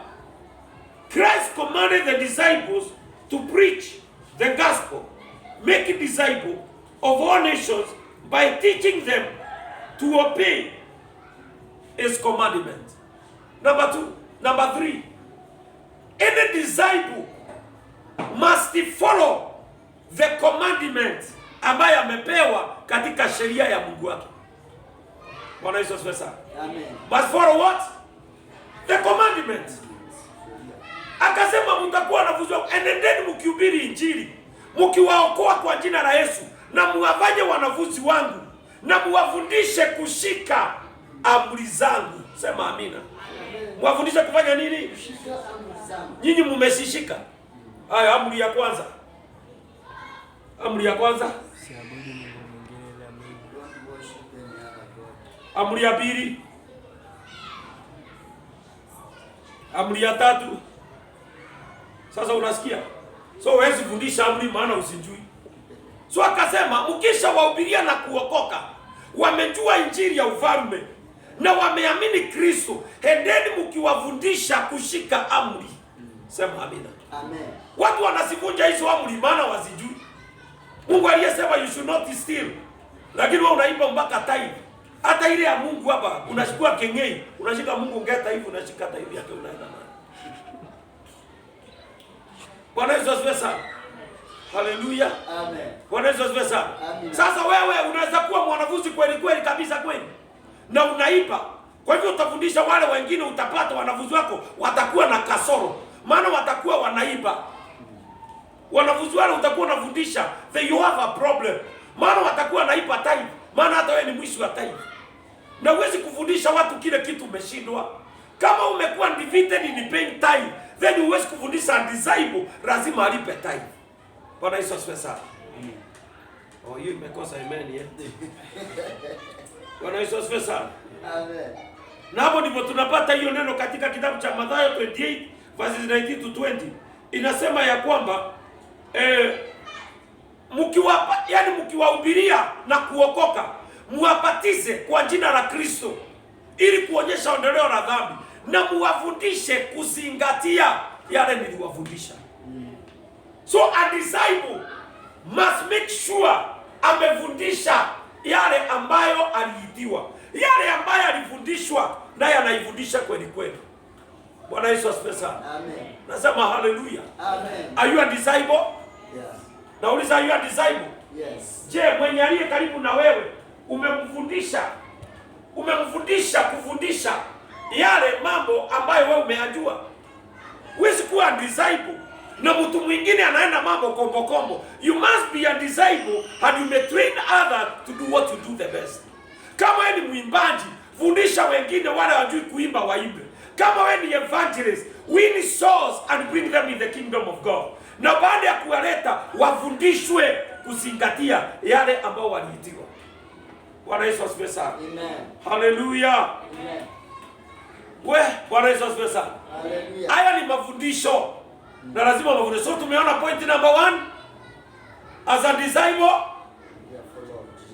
Christ commanded the disciples to preach the gospel, make disciples of all nations by teaching them to obey his commandment. Number 2, number 3, any disciple must follow the commandment ambaye amepewa katika sheria ya Mungu wake. Bwana Yesu asifiwe sana. Amen. Must follow what? The commandment. Akasema mtakuwa wanafunzi wangu, enendeni mkihubiri injili, mkiwaokoa kwa jina la Yesu, na muwafanye wanafunzi wangu, na muwafundishe kushika amri zangu. Sema amina. Muwafundishe kufanya nini? Kushika amri zangu. Nyinyi mmeshishika. Haya, amri ya kwanza. Amri ya kwanza. Amri ya pili. Amri ya tatu. Sasa unasikia? So huwezi fundisha amri maana usijui. So akasema mkisha wahubiria na kuokoka, wamejua injili ya ufalme na wameamini Kristo, endeni mkiwafundisha kushika amri. Sema amina. Amen. Watu wanasivunja hizo amri maana wazijui. Mungu aliyesema you should not steal, lakini wewe unaimba mpaka tithe. Hata ile ya Mungu hapa unashikua kengei, unashika Mungu ngeta hivi, unashika hata hivi, hata unaenda naye. Bwana Yesu asifiwe sana. Haleluya. Amen. Bwana Yesu asifiwe sana. Amen. Sasa wewe unaweza kuwa mwanafunzi kweli kweli kabisa kweli, na unaiba. Kwa hivyo utafundisha wale wengine, utapata wanafunzi wako watakuwa na kasoro, maana watakuwa wanaiba. Wanafunzi wale utakuwa unafundisha, then you have a problem, maana watakuwa naiba tithe, maana hata wewe ni mwishi wa tithe. Na huwezi kufundisha watu kile kitu umeshindwa. Kama umekuwa defeated in paying tithe, then huwezi kufundisha undesirable, lazima alipe tithe. Bwana Yesu asifiwe sana. Oh, hiyo imekosa imani eh. Bwana Yesu asifiwe sana. Amen. Na hapo ndipo tunapata hiyo neno katika kitabu cha Mathayo 28 verses 19 to 20. Inasema ya kwamba mkiwahubiria na kuokoka, muwabatize kwa jina la Kristo ili kuonyesha ondoleo la dhambi, na muwafundishe kuzingatia yale niliwafundisha. So a disciple must make sure amefundisha yale ambayo aliitiwa, yale ambayo alifundishwa naye anaifundisha kweli kweli. Bwana Yesu asifiwe sana. Amen. Nasema haleluya. Amen. Are you a disciple? Yes. Nauliza, are you a disciple? Yes. Je, mwenye aliye karibu na wewe umemfundisha kufundisha yale mambo ambayo wewe umeyajua? Huwezi kuwa disciple na mtu mwingine anaenda mambo kombo kombo. You must be a disciple and you may train others to do what you do the best. Kama wewe ni mwimbaji, fundisha wengine wale wajui kuimba waimbe. Kama wewe ni evangelist, win souls and bring them in the kingdom of God. Na baada ya kuwaleta wafundishwe kuzingatia yale ambao waliitiwa. Bwana Yesu asifiwe sana. Amen. Haleluya. Amen. Bwana Yesu asifiwe sana. Haleluya. Haya ni mafundisho. Na lazima mafundisho. So tumeona point number 1. As a disciple,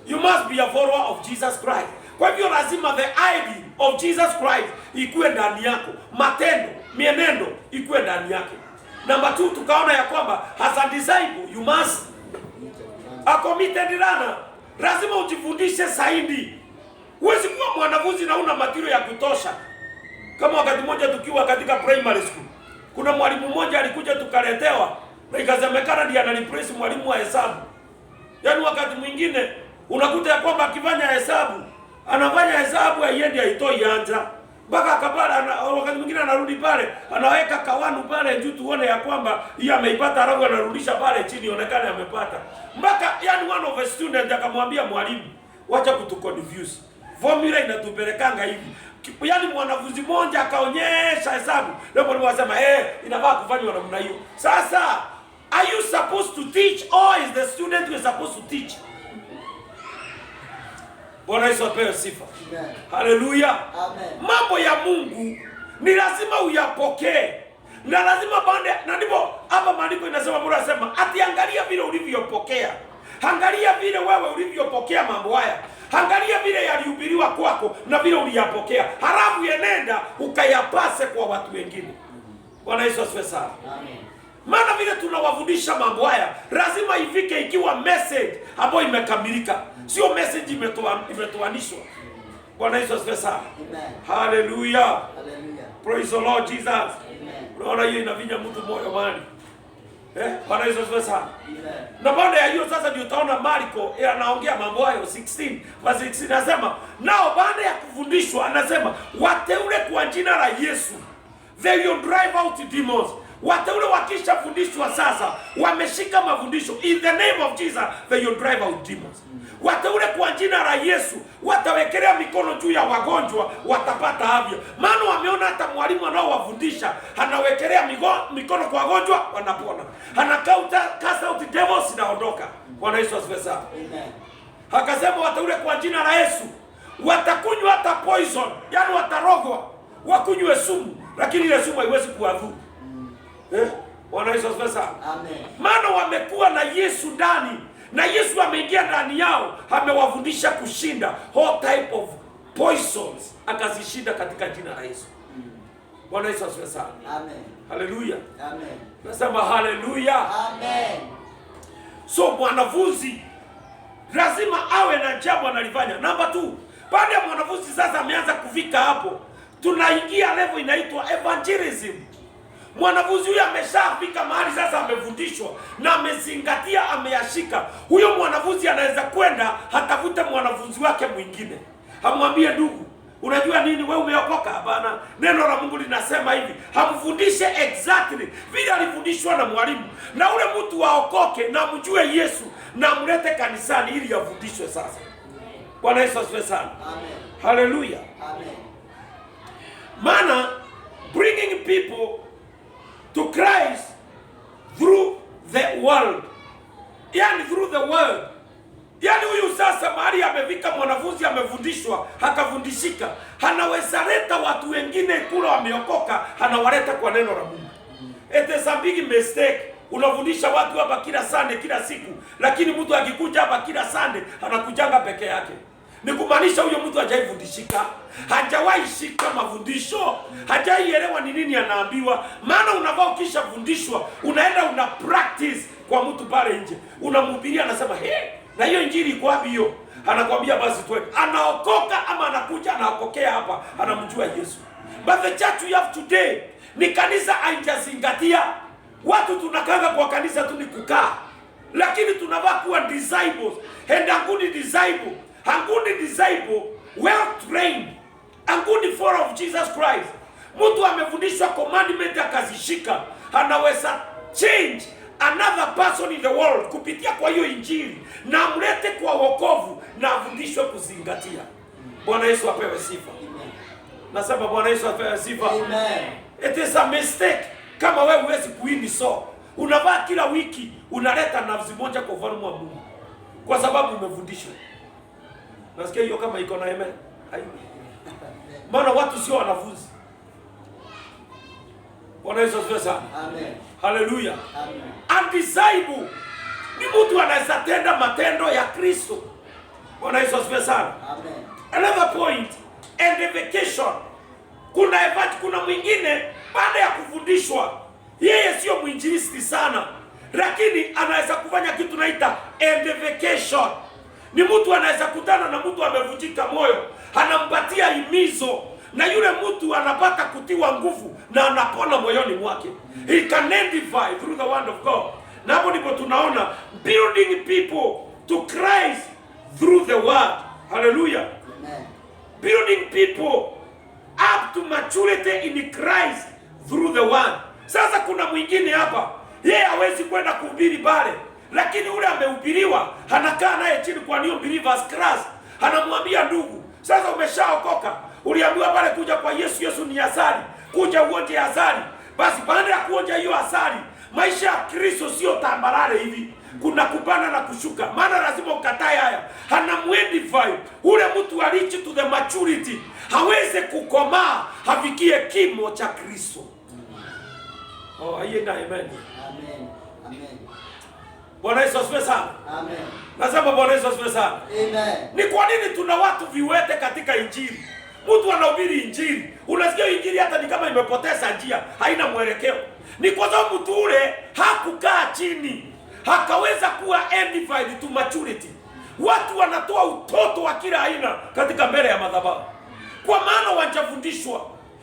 you must be a follower of Jesus Christ. Kwa hivyo lazima the ID of Jesus Christ ikuwe ndani yako. Matendo, mienendo ikuwe ndani yake. Number 2, tukaona ya kwamba as a disciple you must a committed learner. Lazima ujifundishe zaidi. Huwezi kuwa mwanafunzi na una material ya kutosha. Kama wakati mmoja tukiwa katika primary school, kuna mwalimu mmoja alikuja tukaletewa na ikasemekana ndiye ananiplace mwalimu wa hesabu. Yaani wakati mwingine unakuta ya kwamba akifanya hesabu, anafanya hesabu haiendi haitoi anja. Mpaka akapala wakati mwingine anarudi pale, anaweka kawanu pale juu tuone ya kwamba yeye ameipata, alafu anarudisha pale chini ionekane amepata. Mpaka yani one of the students akamwambia mwalimu, wacha kutuconfuse. Formula inatupelekanga hivi. Yaani mwanafunzi mmoja akaonyesha hesabu, ndio mwalimu wasema inafaa kufanywa namna hiyo. Sasa are you supposed to teach or is the student who is supposed to teach? Bwana Yesu apewe sifa. Amen. Haleluya. Amen. Mambo ya Mungu ni lazima uyapokee. Na lazima baada, na ndipo hapa maandiko inasema, Mungu anasema ati angalia vile ulivyopokea. Angalia vile wewe ulivyopokea mambo haya. Angalia vile yalihubiriwa kwako na vile uliyapokea. Halafu yenenda ukayapase kwa watu wengine. Bwana Yesu asifiwe sana. Amen. Maana vile tunawafundisha mambo haya, lazima ifike ikiwa message ambayo imekamilika. Sio message imetoanishwa. Bwana Yesu asifiwe sana. Amen. Hallelujah. Hallelujah. Praise the Lord Jesus. Amen. Unaona hiyo inavinya mtu moyo mali. Bwana Yesu asifiwe sana. Amen. Na baada ya hiyo sasa ndio utaona Marko anaongea mambo hayo 16 verse 16 anasema, nao baada ya kufundishwa anasema wateule kwa jina la Yesu they will drive out demons. Wateule wakishafundishwa sasa, wameshika mafundisho in the name of Jesus, they will drive out demons. Wateule kwa jina la Yesu watawekelea mikono juu ya wagonjwa, watapata afya. Maana wameona hata mwalimu anaowafundisha anawekelea mikono kwa wagonjwa, wanapona. Cast out devils, inaondoka. Bwana Yesu asifiwe sana. Amen. Akasema wateule kwa jina la Yesu watakunywa hata poison, yani watarogwa, wakunywe sumu, lakini ile sumu haiwezi kuwadhuru. Bwana Yesu asifiwe sana. Amen. Maana wamekuwa na Yesu ndani, na Yesu ameingia ndani yao, amewafundisha kushinda all type of poisons, akazishinda katika jina la Yesu. Bwana Yesu asifiwe sana. Amen. Haleluya. Amen. Nasema haleluya. Amen. So mwanafunzi lazima awe na jambo analifanya. Namba 2, baada ya mwanafunzi sasa ameanza kufika hapo, tunaingia level inaitwa evangelism. Mwanafunzi huyu ameshafika mahali sasa, amefundishwa na amezingatia, ameyashika. Huyo mwanafunzi anaweza kwenda hatafute mwanafunzi wake mwingine, amwambie ndugu, unajua nini, wewe umeokoka? Hapana, neno la Mungu linasema hivi. Hamfundishe exactly vile alifundishwa na mwalimu, na ule mtu waokoke na mjue Yesu na mlete kanisani ili afundishwe sasa. Bwana Yesu asifiwe sana. Amen. Haleluya. Amen. Maana bringing people to Christ through the world, yani through the world. Yani huyu sasa mahali amefika mwanafunzi, amefundishwa, akafundishika, anaweza leta watu wengine kule wameokoka, anawaleta kwa neno la Mungu. It is a big mistake. Unafundisha watu hapa kila Sunday, kila siku, lakini mtu akikuja hapa kila Sunday anakujanga peke yake. Ni kumaanisha huyo mtu hajaifundishika, hajawahi shika mafundisho, hajaielewa ni nini anaambiwa. Maana unavaa ukishafundishwa, unaenda una practice kwa mtu pale nje, unamhubiria, anasema na hiyo injili iko wapi hiyo? Anakwambia basi twende. Anaokoka ama anakuja anaokokea hapa, anamjua Yesu. But the church we have today ni kanisa haijazingatia. Watu tunakanga kwa kanisa tu ni kukaa, lakini tunavaa kuwa disciples. And a good disciple, a good disciple, well trained, a good follower of Jesus Christ. Mtu amefundishwa commandment akazishika, anaweza change another person in the world kupitia kwa hiyo injili, na mlete kwa wokovu na afundishwe kuzingatia. Bwana Yesu apewe sifa. Nasema Bwana Yesu apewe sifa. Amen. It is a mistake kama wewe huwezi kuini, so unavaa kila wiki unaleta nafsi moja kwa ufalme wa Mungu kwa sababu umefundishwa. Nasikia hiyo kama iko na amen. Maana watu sio wanafunzi. Bwana Yesu asifiwe sana. Amen. Haleluya. Amen. A disciple ni mtu anaweza tenda matendo ya Kristo. Bwana Yesu asifiwe sana. Amen. Another point, edification. Kuna mwingine baada ya kufundishwa, yeye sio mwinjilisti sana, lakini anaweza kufanya kitu naita edification. Ni mtu anaweza kutana na mtu amevunjika moyo, anampatia himizo, na yule mtu anapata kutiwa nguvu na anapona moyoni mwake. He can edify through the word of God. Na hapo ndipo tunaona building people to Christ through the word. Hallelujah. Amen. Building people up to maturity in Christ through the word. Sasa kuna mwingine hapa, yeye hawezi kwenda kuhubiri pale, lakini ule amehubiriwa, anakaa naye chini kwa new believers class, anamwambia ndugu, sasa umeshaokoka, uliambiwa pale kuja kwa Yesu, Yesu ni asali, kuja uonje asali. Basi baada ya kuonja hiyo asali, maisha ya Kristo sio tambarare hivi, kuna kupanda na kushuka. Maana lazima ukatae haya. Anamuedify ule mtu alichi to the maturity, haweze kukomaa, hafikie kimo cha Kristo. Oh, ayenda amen. Amen. Amen. Bwana Yesu asifiwe sana. Amen. Nasema Bwana Yesu asifiwe sana. Amen. Ni kwa nini tuna watu viwete katika injili? Mtu anahubiri injili, unasikia injili hata ni kama imepoteza njia, haina mwelekeo. Ni kwa sababu mtu ule hakukaa chini, hakaweza kuwa edified to maturity. Watu wanatoa utoto wa kila aina katika mbele ya madhabahu, kwa maana wajafundishwa.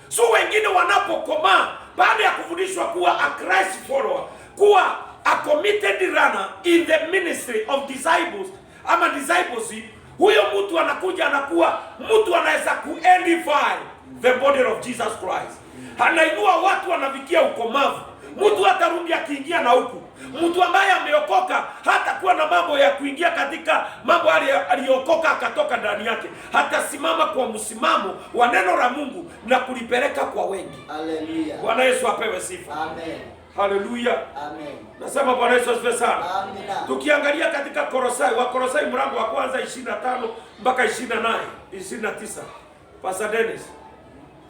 So wengine wanapokomaa baada ya kufundishwa kuwa a Christ follower, kuwa a committed runner in the ministry of disciples ama discipleship, huyo mtu anakuja anakuwa mtu anaweza ku-edify the body of Jesus Christ. Anainua watu, wanafikia ukomavu. Mtu hatarudi akiingia na huku. Mtu ambaye ameokoka hata kuwa na mambo ya kuingia katika mambo aliyokoka akatoka ndani yake. Hatasimama kwa msimamo wa neno la Mungu na kulipeleka kwa wengi. Haleluya. Bwana Yesu apewe sifa. Amen. Haleluya. Amen. Nasema Bwana Yesu asifiwe sana. Amina. Tukiangalia katika Wakolosai mlango wa kwanza 25 mpaka 29. Pastor Dennis,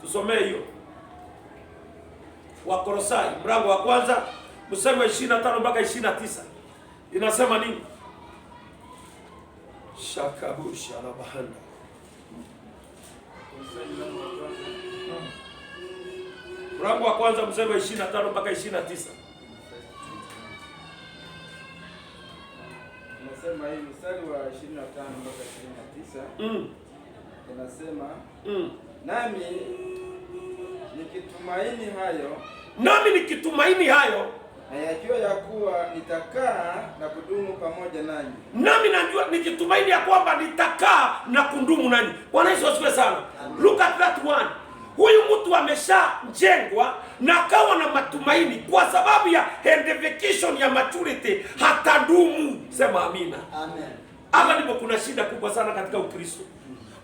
tusomee hiyo. Wakolosai mlango wa kwanza mstari wa 25 mpaka 29. Inasema nini? Shakabusha la bahanda. Mlango wa kwanza mstari wa 25 mpaka 29. Nasema hii mstari wa 25 mpaka 29. Inasema nami nikitumaini hayo na yajua ya kuwa nitakaa na kudumu pamoja nanyi. Nami najua nikitumaini ya kwamba nitakaa na kudumu nanyi. Bwana Yesu asifiwe sana. Look at that one. Huyu mtu ameshajengwa na akawa na matumaini kwa sababu ya identification ya maturity, hatadumu. Sema amina. Amen. Hapa ndipo kuna shida kubwa sana katika Ukristo.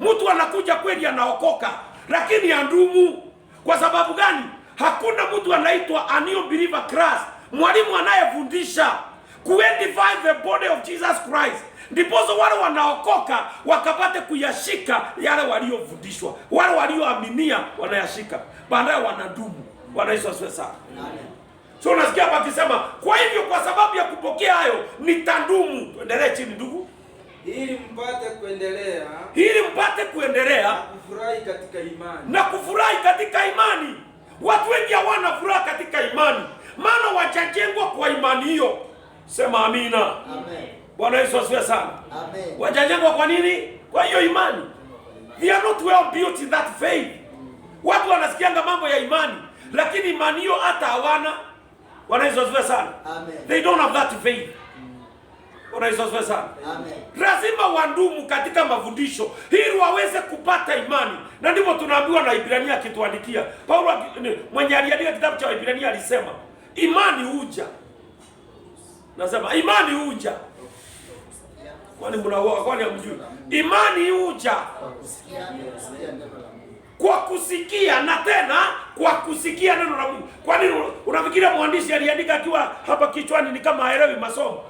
Mtu anakuja kweli anaokoka, lakini hadumu. Kwa sababu gani? Hakuna mtu anaitwa a new believer class, mwalimu anayefundisha kuidentify the body of Jesus Christ. Ndipo wale wanaokoka wakapate kuyashika yale waliofundishwa. Wale walioaminia wanayashika, baadaye wanadumu. Bwana Yesu asifiwe sana. Amen. So unasikia hapa akisema, kwa hivyo kwa sababu ya kupokea hayo nitadumu. Tuendelee chini ndugu. Ili mpate kuendelea na kufurahi katika imani. Watu wengi hawana furaha katika imani, maana wajajengwa kwa imani hiyo. Sema amina. Amen. Bwana Yesu asifiwe sana. Amen. Wajajengwa kwa nini? Kwa hiyo imani. They are not well built in that faith. Watu wanasikianga mambo ya imani, lakini imani hiyo hata hawana. Bwana Yesu asifiwe sana. Amen. They don't have that faith. Bwana Yesu asifiwe sana. Amen. Lazima wadumu katika mafundisho ili waweze kupata imani. Na ndivyo tunaambiwa na Ibrania akituandikia. Paulo mwenye aliandika kitabu cha Ibrania alisema, imani huja. Nasema imani huja. Kwani hamjui? Imani huja kwa kusikia, na tena kwa kusikia neno la Mungu. Kwani unafikiria mwandishi aliandika akiwa hapa kichwani ni kama haelewi masomo?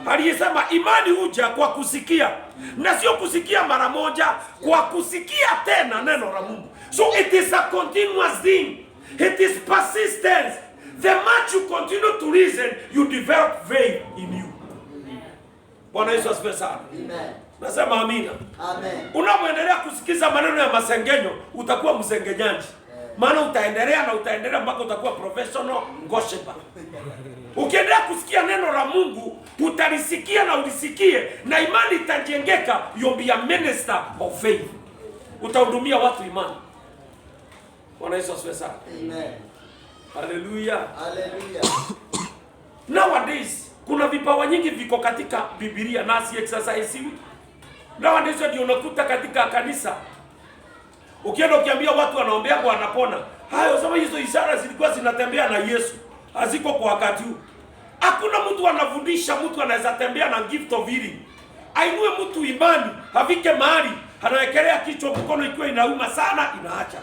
Aliyesema imani huja kwa kusikia, na sio kusikia mara moja, kwa kusikia tena neno la Mungu. So it is a continuous thing. It is persistence. The much you continue to listen, you develop faith in you. Bwana Yesu asifiwe sana. Amen. Nasema amina. Amen. Unapoendelea kusikiza maneno ya masengenyo, utakuwa msengenyaji. Maana utaendelea mpaka utakuwa professional gossiper. Ukiendelea kusikia neno la Mungu, utalisikia na ulisikie, na imani itajengeka. You'll be a minister of faith. Utahudumia watu imani. Bwana Yesu asifiwe sana. Amen. Hallelujah. Hallelujah. Nowadays kuna vipawa nyingi viko katika Biblia na si exercise. Nowadays ndio unakuta katika kanisa. Ukienda ukiambia watu wanaombea kwa wanapona. Hayo sema hizo ishara zilikuwa zinatembea na Yesu. Haziko kwa wakati huu. Hakuna mtu anafundisha mtu anaweza tembea na gift of healing. Ainue mtu imani, havike mahali, anawekelea kichwa mkono ikiwa inauma sana inaacha.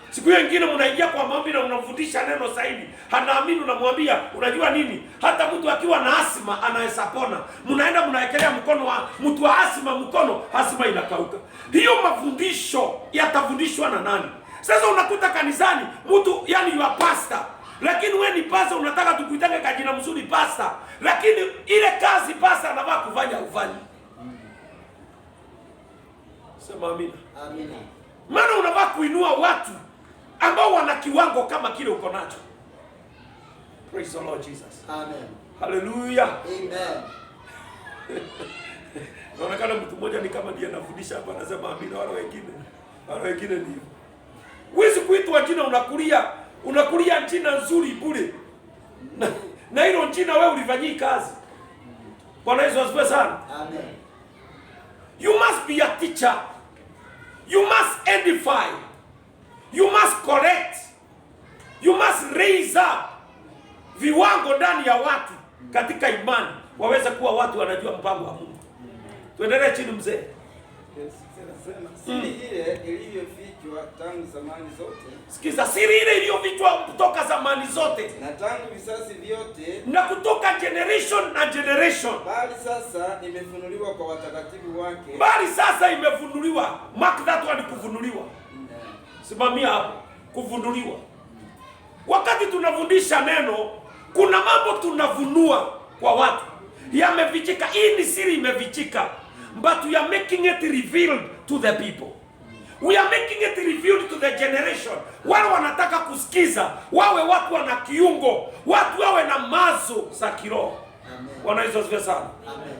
Siku nyingine mnaingia kwa maombi na unamfundisha neno zaidi. Hanaamini, unamwambia unajua nini? Hata mtu akiwa na asima anaweza pona. Mnaenda mnawekelea mkono wa mtu wa asima mkono, asima inakauka. Hiyo mafundisho yatafundishwa na nani? Sasa unakuta kanisani mtu yani you are pastor. Lakini wewe ni pastor, unataka tukuitange kajina mzuri pastor. Lakini ile kazi pastor anafaa kufanya ufanye. Sema amina. Amina. Maana unafaa kuinua watu ambao wana kiwango kama kile uko nacho. Praise the Lord Jesus. Amen. Hallelujah. Amen. Naonekana mtu mmoja ni kama ndiye anafundisha hapa, anasema amina, wale wengine ndio. Huwezi kuitwa jina unakulia jina nzuri bure. Na hilo jina wewe ulifanyia kazi. Bwana Yesu asifiwe sana. Amen. You must be a teacher. You must edify. You must correct. You must raise up viwango ndani ya watu katika imani, waweze kuwa watu wanajua mpango wa Mungu. Tuendelee chini mzee. Siri ile iliyofichwa tangu zamani zote. Sikiza, siri ile iliyofichwa kutoka zamani zote na tangu visasi vyote na kutoka generation na generation, bali sasa imefunuliwa kwa watakatifu wake. Bali sasa imefunuliwa. Mark that one, kufunuliwa. Simamia hapo, kufunuliwa. Wakati tunafundisha neno, kuna mambo tunavunua kwa watu. Yamefichika, hii ni siri imefichika. but we are making it revealed to the people. We are making it revealed to the generation. Wale wanataka kusikiza, wawe watu wana kiungo, watu wawe na mazo za kiroho. Bwana Yesu asifiwe sana. Amen.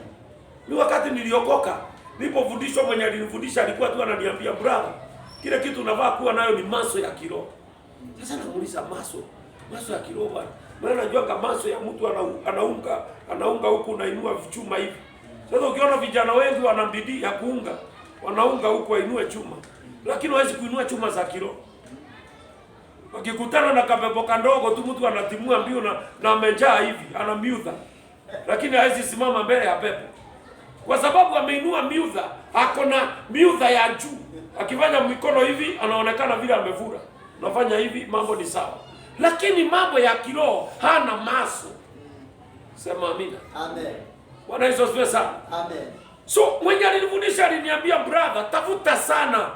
Ni wakati niliokoka, nilipofundishwa, mwenye alinifundisha alikuwa tu ananiambia, brother, kile kitu unavaa kuwa nayo ni maso ya kiroho. Sasa namuuliza, maso ya kiroho bwana? Maana najua kama maso ya mtu anaunga huku unainua vichuma hivi. Sasa ukiona vijana wengi wana bidii ya kuunga, wanaunga huku wainue chuma, lakini hawezi kuinua chuma za kiroho. Wakikutana na kapepo kandogo tu, mtu anatimua mbio na amejaa hivi, ana miudha, lakini hawezi simama mbele ya pepo, kwa sababu ameinua miudha, ako na miudha ya juu. Akifanya mikono hivi anaonekana vile amevura, nafanya hivi, mambo ni sawa, lakini mambo ya kiroho hana maso. Sema amina. Amen. Bwana Yesu asifiwe sana. Amen. So mwenye alinifundisha aliniambia, brother, tafuta sana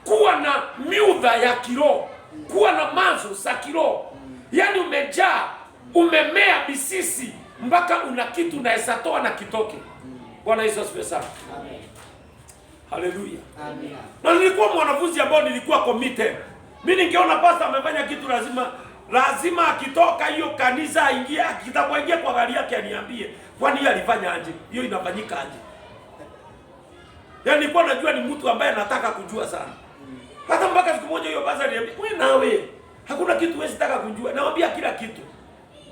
kuwa na miudha ya kiroho, kuwa na maso za kiroho. Yaani umejaa, umemea misisi mpaka una kitu unaweza toa na kitoke. Bwana Yesu asifiwe sana. Amen. Haleluya. Amen. Na nilikuwa mwanafunzi ambao nilikuwa committed. Mimi ningeona pastor amefanya kitu, lazima akitoka hiyo kanisa aingie, akitapoingia kwa gari yake aniambie, kwani yeye alifanya aje? Hiyo inafanyika aje? Yaani nilikuwa najua ni mtu ambaye anataka kujua sana. Hata mpaka siku moja hiyo pastor aliniambia, "Wewe nawe, hakuna kitu wewe sitaka kujua. Naambia kila kitu.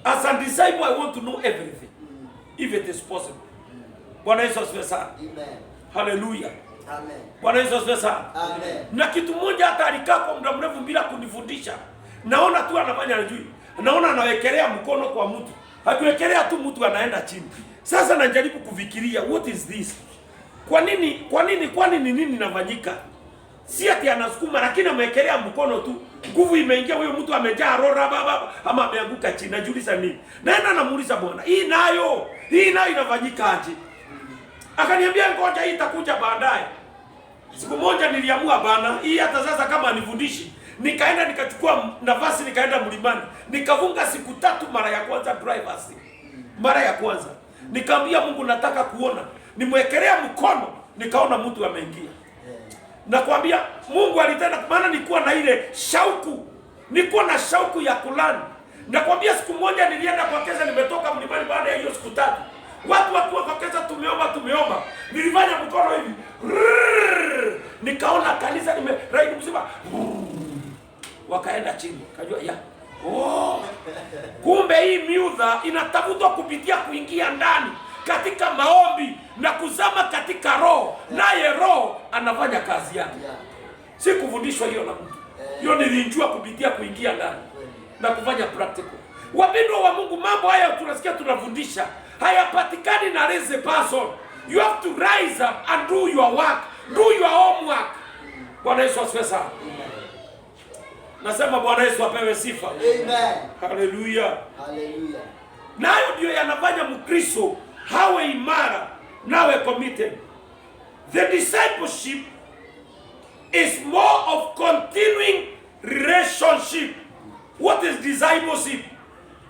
As a disciple I want to know everything. If it is possible." Bwana Yesu asifiwe sana. Amen. Haleluya. Amen. Bwana Yesu asifiwe sana. Amen. Na kitu moja, hata alikaa kwa muda mrefu bila kunifundisha. Naona tu anafanya ajui. Naona anawekelea mkono kwa mtu. Akiwekelea tu mtu anaenda chini. Sasa najaribu kufikiria, what is this? Kwa nini nini inafanyika? Si ati anasukuma, lakini amewekelea mkono tu. Nguvu imeingia, huyo mtu amejaa roho baba ama ameanguka chini. Najiuliza nini? Naenda namuuliza Bwana, hii nayo inafanyika aje? Akaniambia ngoja, hii itakuja baadaye. Siku moja niliamua bana, hii hata sasa kama anifundishi, nikaenda nikachukua nafasi, nikaenda mlimani, nikavunga siku 3 mara ya kwanza drivers. Mara ya kwanza nikamwambia Mungu, nataka kuona. Nimwekelea mkono, nikaona mtu ameingia. Nakwambia Mungu alitenda, maana nilikuwa na ile shauku. Nilikuwa na shauku ya kulani. Nakwambia siku moja nilienda kwa kesa, nimetoka mlimani baada ya hiyo siku 3. Watu wakiwa kwa kesa, tumeomba. Nilifanya mkono hivi. Nikaona kanisa raidi mzima. Wakaenda chini. Kajua ya. Kumbe hii miudha inatafutwa kupitia kuingia ndani katika maombi na kuzama katika roho, naye roho anafanya kazi yake. Si kufundishwa hiyo na mtu. Hiyo nilijua kupitia kuingia ndani na kufanya practical. Wapendwa wa Mungu, mambo haya tunasikia tunafundisha hayapatikani na lazy person. You have to rise up and do your work. Do your homework. Bwana Yesu asifiwe sana. Nasema Bwana Yesu apewe sifa. Amen. Haleluya. Haleluya. Nayo ndio yanafanya Mkristo hawe imara, nawe committed. The discipleship is more of continuing relationship. What is discipleship?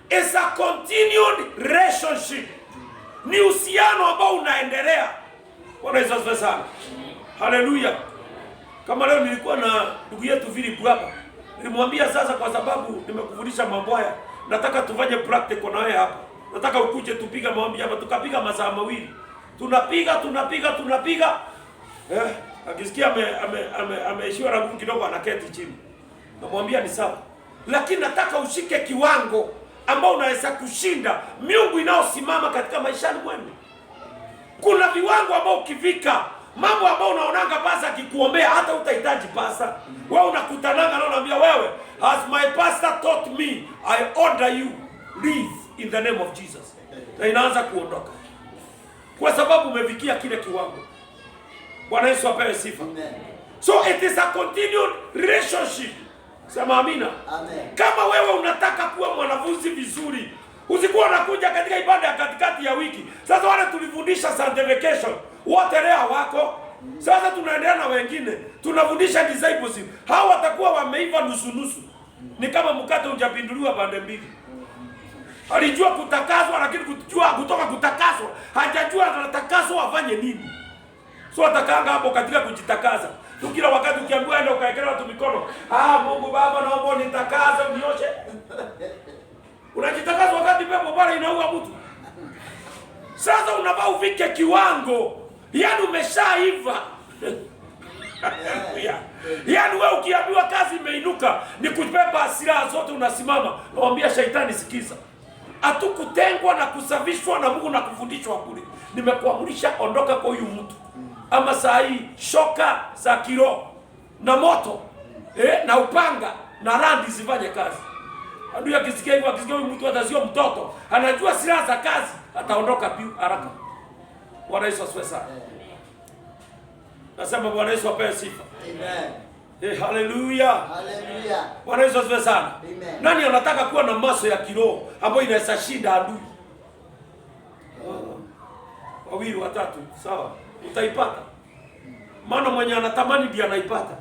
It's a continued relationship. Ni uhusiano ambao unaendelea. Bwana Yesu asifiwe sana. Haleluya. Kama leo nilikuwa na ndugu yetu Philip hapa, nilimwambia sasa, kwa sababu nimekufundisha mambo haya, nataka tufanye practical na wewe hapa. Nataka ukuje tupiga maombi hapa, tukapiga masaa mawili. Tunapiga. Akisikia ameishiwa na nguvu kidogo, anaketi chini. Namwambia ni sawa. Lakini nataka ushike kiwango ambao unaweza kushinda miungu inayosimama katika maisha mwenu. Kuna viwango ambao ukifika, mambo ambao unaonanga pasa akikuombea hata utahitaji pasa. Wewe unakutananga na unaambia wewe, as my pastor taught me, I order you, live in the name of Jesus. Na inaanza kuondoka. Kwa sababu umefikia kile kiwango. Bwana Yesu apewe sifa. Amen. So it is a continued relationship. Sema amina. Amen. Kama wewe unataka kuwa mwanafunzi vizuri, usikuwa unakuja katika ibada ya katikati ya wiki. Sasa wale tulifundisha sanctification, wote leo wako. Sasa tunaendelea na wengine. Tunafundisha discipleship. Hao watakuwa wameiva nusu. Ni kama mkate hujapinduliwa pande mbili. Alijua kutakaswa, lakini kujua kutoka kutakaswa, hajajua anatakaswa afanye nini. So atakanga hapo katika kujitakaza. Tu kila wakati ukiambiwa enda ukaekelea watu mikono, Mungu Baba naomba unitakaze unioshe. Unajitakaza wakati pepo pale inaua mtu. Sasa unavaa ufike kiwango, yaani umeshaiva. Yaani wewe ukiambiwa kazi imeinuka, ni kubeba silaha zote unasimama, naambia shetani sikiza. Hatukutengwa na kusafishwa na Mungu na kufundishwa bure. Nimekuamrisha ondoka kwa huyu mtu. Ama saa hii shoka za kiroho na moto na upanga na randi zifanye kazi. Adui akisikia hivyo, akisikia huyu mtu atazio mtoto, anajua silaha za kazi, ataondoka piu haraka. Bwana Yesu asifiwe sana. Nasema Bwana Yesu apewe sifa. Amen. Haleluya. Haleluya. Bwana Yesu asifiwe sana. Amen. Nani anataka kuwa na maso ya kiroho ambayo inaweza shinda adui? Wawili watatu, sawa. Utaipata. Maana mwenye anatamani ndiye anaipata.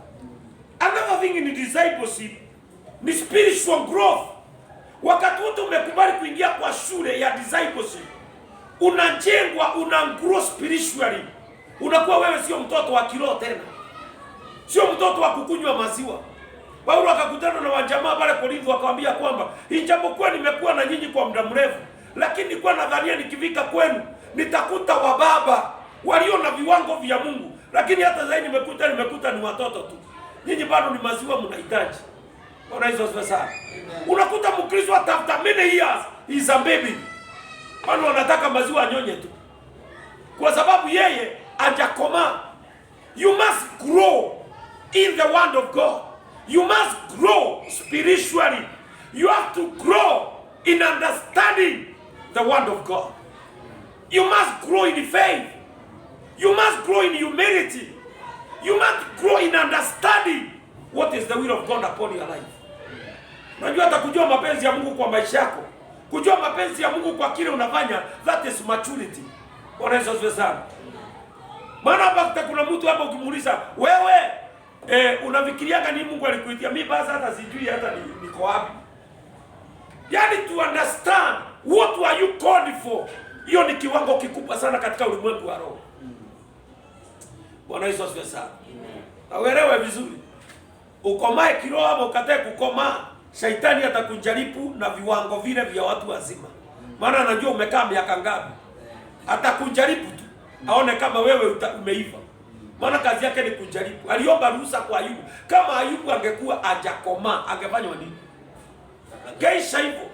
Another thing in discipleship ni spiritual growth. Wakati wote umekubali kuingia kwa shule ya discipleship, unajengwa, una grow spiritually. Unakuwa wewe sio mtoto wa kiroho tena. Sio mtoto wa kukunywa maziwa. Paulo akakutana na wajamaa pale Korintho akamwambia kwamba ijapokuwa nimekuwa na nyinyi kwa muda mrefu, lakini nilikuwa nadhania nikifika kwenu nitakuta wababa walio na viwango vya Mungu, lakini hata zaidi nimekuta ni watoto tu. Nyinyi bado ni maziwa mnahitaji. Bwana Yesu asifiwe sana. Unakuta Mkristo atafuta many years is a baby. Bado wanataka maziwa anyonye tu. Kwa sababu yeye hajakomaa. You must grow in the word of God. You must grow spiritually. You have to grow in understanding the word of God. You must grow in faith. You must grow in humility. You must grow in understanding what is the will of God upon your life. Unajua hata kujua mapenzi ya Mungu kwa maisha yako. Kujua mapenzi ya Mungu kwa kile unafanya, that is maturity. Bwana Yesu asifiwe sana. Maana hapa kuna mtu hapa ukimuuliza, wewe unafikiriaga ni Mungu alikuitia? Mimi basi hata sijui hata niko wapi. Yaani to understand what are you called for. Hiyo ni kiwango kikubwa sana katika ulimwengu wa roho. Bwana Yesu asifiwe sana. Uelewe vizuri. Ukomae kiroho ama ukatae kukomaa, Shetani atakujaribu na viwango vile vya watu wazima. Maana anajua umekaa miaka ngapi. Atakujaribu tu aone kama wewe umeiva. Maana kazi yake ni kujaribu. Aliomba ruhusa kwa Ayubu. Kama Ayubu angekuwa hajakomaa, angefanywa nini? Geisha hivyo.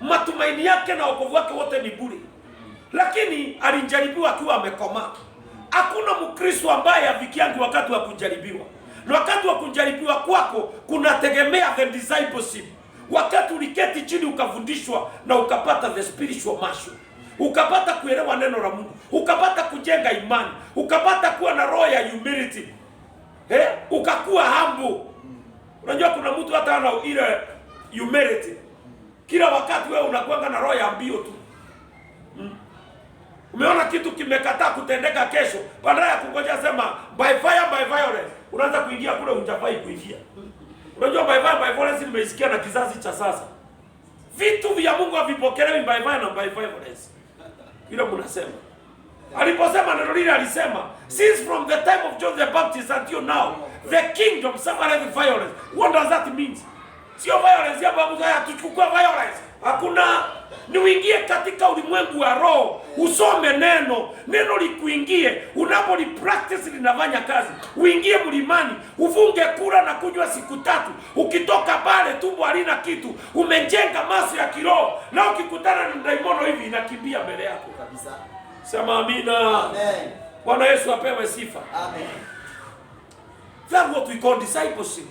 Matumaini yake na wokovu wake wote ni bure. Lakini alijaribiwa akiwa amekomaa. Hakuna Mkristo ambaye afikiangi wakati wa kujaribiwa. Na wakati wa kujaribiwa kwako kunategemea the discipleship. Wakati uliketi chini ukafundishwa na ukapata the spiritual muscle. Ukapata kuelewa neno la Mungu, ukapata kujenga imani, ukapata kuwa na roho ya humility. Ukakuwa humble. Unajua kuna mtu hata ana ile humility. Kila wakati wewe unakuanga na roho ya mbio tu. Umeona kitu kimekataa kutendeka kesho, badala ya kungoja sema by fire by violence, unaanza kuingia kule unjafai kuingia. Unajua by fire by violence nimeisikia na kizazi cha sasa. Vitu vya Mungu havipokelewi by fire na by violence. Hilo mnasema. Aliposema neno lile alisema, since from the time of John the Baptist until now, the kingdom suffereth violence. What does that mean? Sio violence ya babu haya tuchukue violence. Hakuna. Ni uingie katika ulimwengu wa roho, usome neno likuingie, unapoli practice linafanya kazi. Uingie mlimani, ufunge kula na kunywa siku 3. Ukitoka pale tumbo halina kitu, umejenga maso ya kiroho, na ukikutana na daimono hivi inakimbia mbele yako kabisa. Sema amina. Amen. Bwana Yesu apewe sifa. Amen. That's what we call discipleship.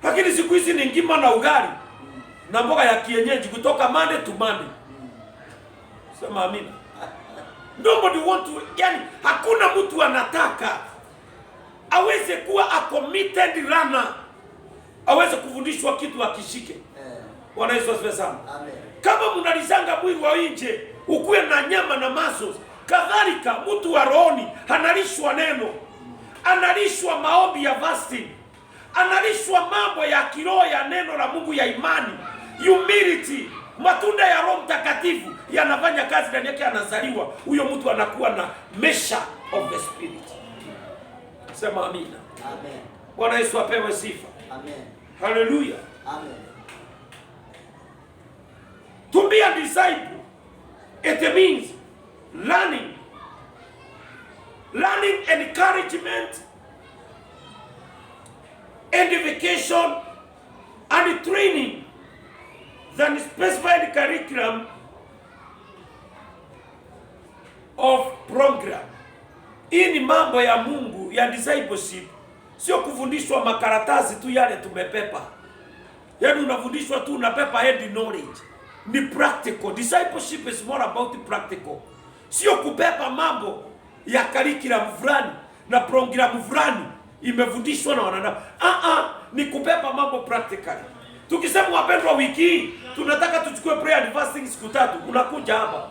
Lakini siku hizi ni ngima na ugali na mboga ya kienyeji kutoka Monday to Monday. Sema amina. Nobody want to, yani hakuna mtu anataka aweze kuwa a committed runner, aweze kufundishwa kitu akishike. Bwana Yesu asifiwe sana. Amen. Kama mnalizanga mwili wa nje ukuwe na nyama na muscles, kadhalika mtu wa rohoni analishwa neno, analishwa maombi ya fasting, analishwa mambo ya kiroho ya neno la Mungu ya imani. humility, matunda ya Roho Mtakatifu yanafanya kazi ndani yake, anazaliwa. Huyo mtu anakuwa na measure of the spirit. Sema amina. Amen. Bwana Yesu apewe sifa. Amen. Hallelujah. Amen. To be a disciple, it means learning, encouragement, edification, and training than specified curriculum of program. Hii ni mambo ya Mungu ya discipleship, sio kufundishwa makaratasi tu yale tumepepa. Yaani unafundishwa tu unapepa head knowledge. Ni practical. Discipleship is more about practical. Sio kupepa mambo ya curriculum fulani na program fulani imefundishwa na wanadamu. Ni kupepa mambo practically. Tukisema wapendwa, wiki hii tunataka tuchukue prayer and fasting siku 3, unakuja hapa.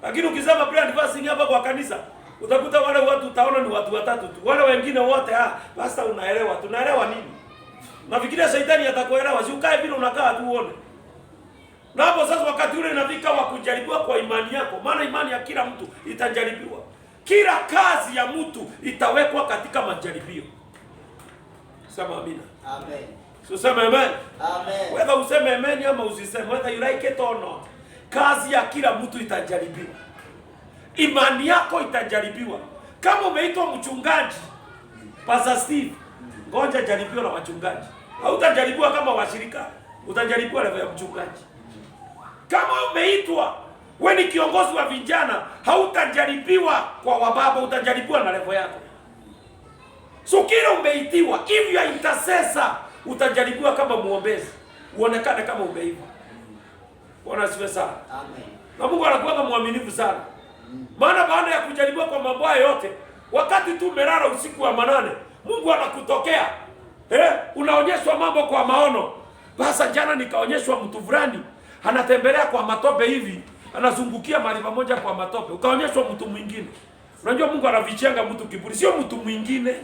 Lakini ukisema prayer and fasting hapa kwa kanisa, utakuta wale watu utaona ni watu watatu tu. Wale wengine wote basta unaelewa. Tunaelewa nini? Nafikiria shetani atakuelewa. Si ukae vile unakaa tu uone. Na hapo sasa wakati ule inafika wa kujaribiwa kwa imani yako. Maana imani ya kila mtu itajaribiwa. Kila kazi ya mtu itawekwa katika majaribio. Sema amina. Amen. So sema amen. Amen. Whether useme amen ama usiseme, whether you like it or not, kazi ya kila mtu itajaribiwa. Imani yako itajaribiwa. Kama umeitwa mchungaji, Pastor Steve, ngoja jaribiwa na wachungaji. Hautajaribiwa kama washirika, utajaribiwa level ya mchungaji. Kama umeitwa wewe ni kiongozi wa vijana, hautajaribiwa kwa wababa, utajaribiwa na level yako. So kila umeitiwa, if you are intercessor, utajaribiwa kama muombezi, uonekane kama umeiva. Bwana asifiwe sana. Amen. Na Mungu anakuwa mwaminifu sana. Maana baada ya kujaribiwa kwa mambo haya yote, wakati tu umelala usiku wa manane, Mungu anakutokea. Unaonyeshwa mambo kwa maono. Basa jana nikaonyeshwa mtu fulani anatembelea kwa matope hivi, anazungukia mahali pamoja kwa matope. Ukaonyeshwa mtu mwingine. Unajua Mungu anavichenga mtu kiburi, sio mtu mwingine.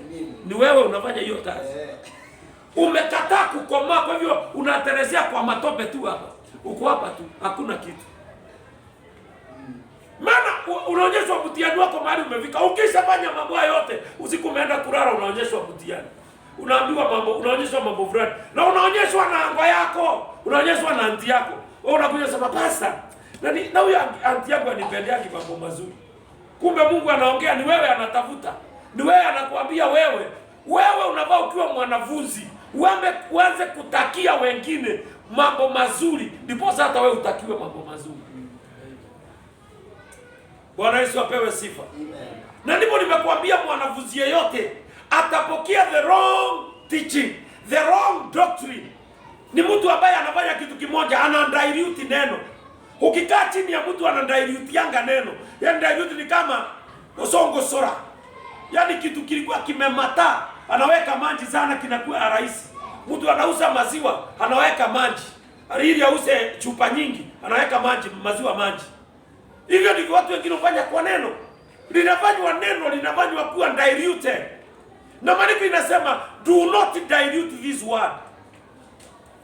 Ni wewe unafanya hiyo kazi. Umekataa kukomaa, kwa hivyo unaterezea kwa matope tu hapa. Uko hapa tu, hakuna kitu. Maana unaonyeshwa mtihani wako mahali umefika. Ukishafanya mambo yote, usiku umeenda kulala unaonyeshwa mtihani. Unaambiwa mambo, unaonyeshwa mambo fulani. Na unaonyeshwa na ango yako, unaonyeshwa na anti yako. Wewe unakuja sema pasta, na huyo anti yako anipendeagi mambo mazuri. Kumbe Mungu anaongea, ni wewe anatafuta. Ni wewe anakuambia wewe unavaa ukiwa mwanafunzi. Uanze kutakia wengine mambo mazuri, ndipo hata wewe utakiwe mambo mazuri. Bwana Yesu apewe sifa. Amen. Na ndipo nimekuambia mwanafunzi yeyote atapokea the wrong teaching, the wrong doctrine. Ni mtu ambaye anafanya kitu kimoja, anadilute neno. Ukikaa chini ya mtu anadilute yanga neno. Yaani dilute ni kama osongo sora. Yaani kitu kilikuwa kimemata, anaweka maji sana kinakuwa rahisi. Mtu anauza maziwa, anaweka maji. Ili auze chupa nyingi, anaweka maziwa maji. Hivyo ndivyo watu wengine hufanya kwa neno. Linafanywa kuwa diluted. Na maandiko inasema do not dilute this word.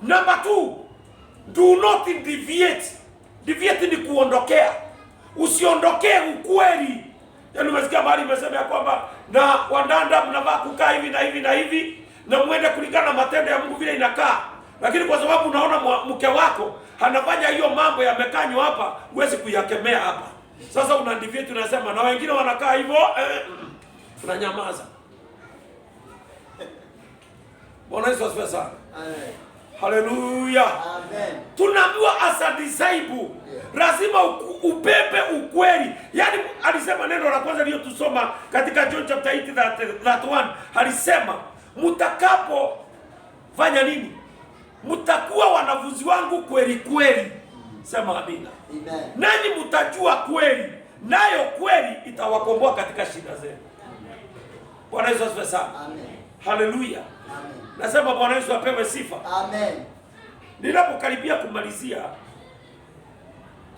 Number 2, do not deviate. Deviate ni kuondokea. Usiondokee ukweli. Yaani umesikia mahali imesema ya kwamba na wandanda mnavaa kukaa hivi na hivi na hivi na muende kulingana na matendo ya Mungu vile inakaa. Lakini kwa sababu unaona mke wako anafanya hiyo mambo yamekanywa hapa, huwezi kuyakemea hapa. Sasa unadiviate unasema na wengine wanakaa hivyo, unanyamaza. Bwana Yesu asifiwe sana. Amen. Hallelujah. Amen. Tunaambiwa as a disciple, lazima ubebe ukweli. Yaani alisema neno la kwanza lio tusoma katika John chapter 8:1, alisema mtakapo fanya nini? Mtakuwa wanafunzi wangu kweli kweli. Sema amina. Amen. Nanyi mtajua kweli, nayo kweli itawakomboa katika shida zenu. Bwana Yesu asifiwe sana. Amen. Hallelujah. Amen. Nasema Bwana Yesu apewe sifa. Amen. Ninapokaribia kumalizia,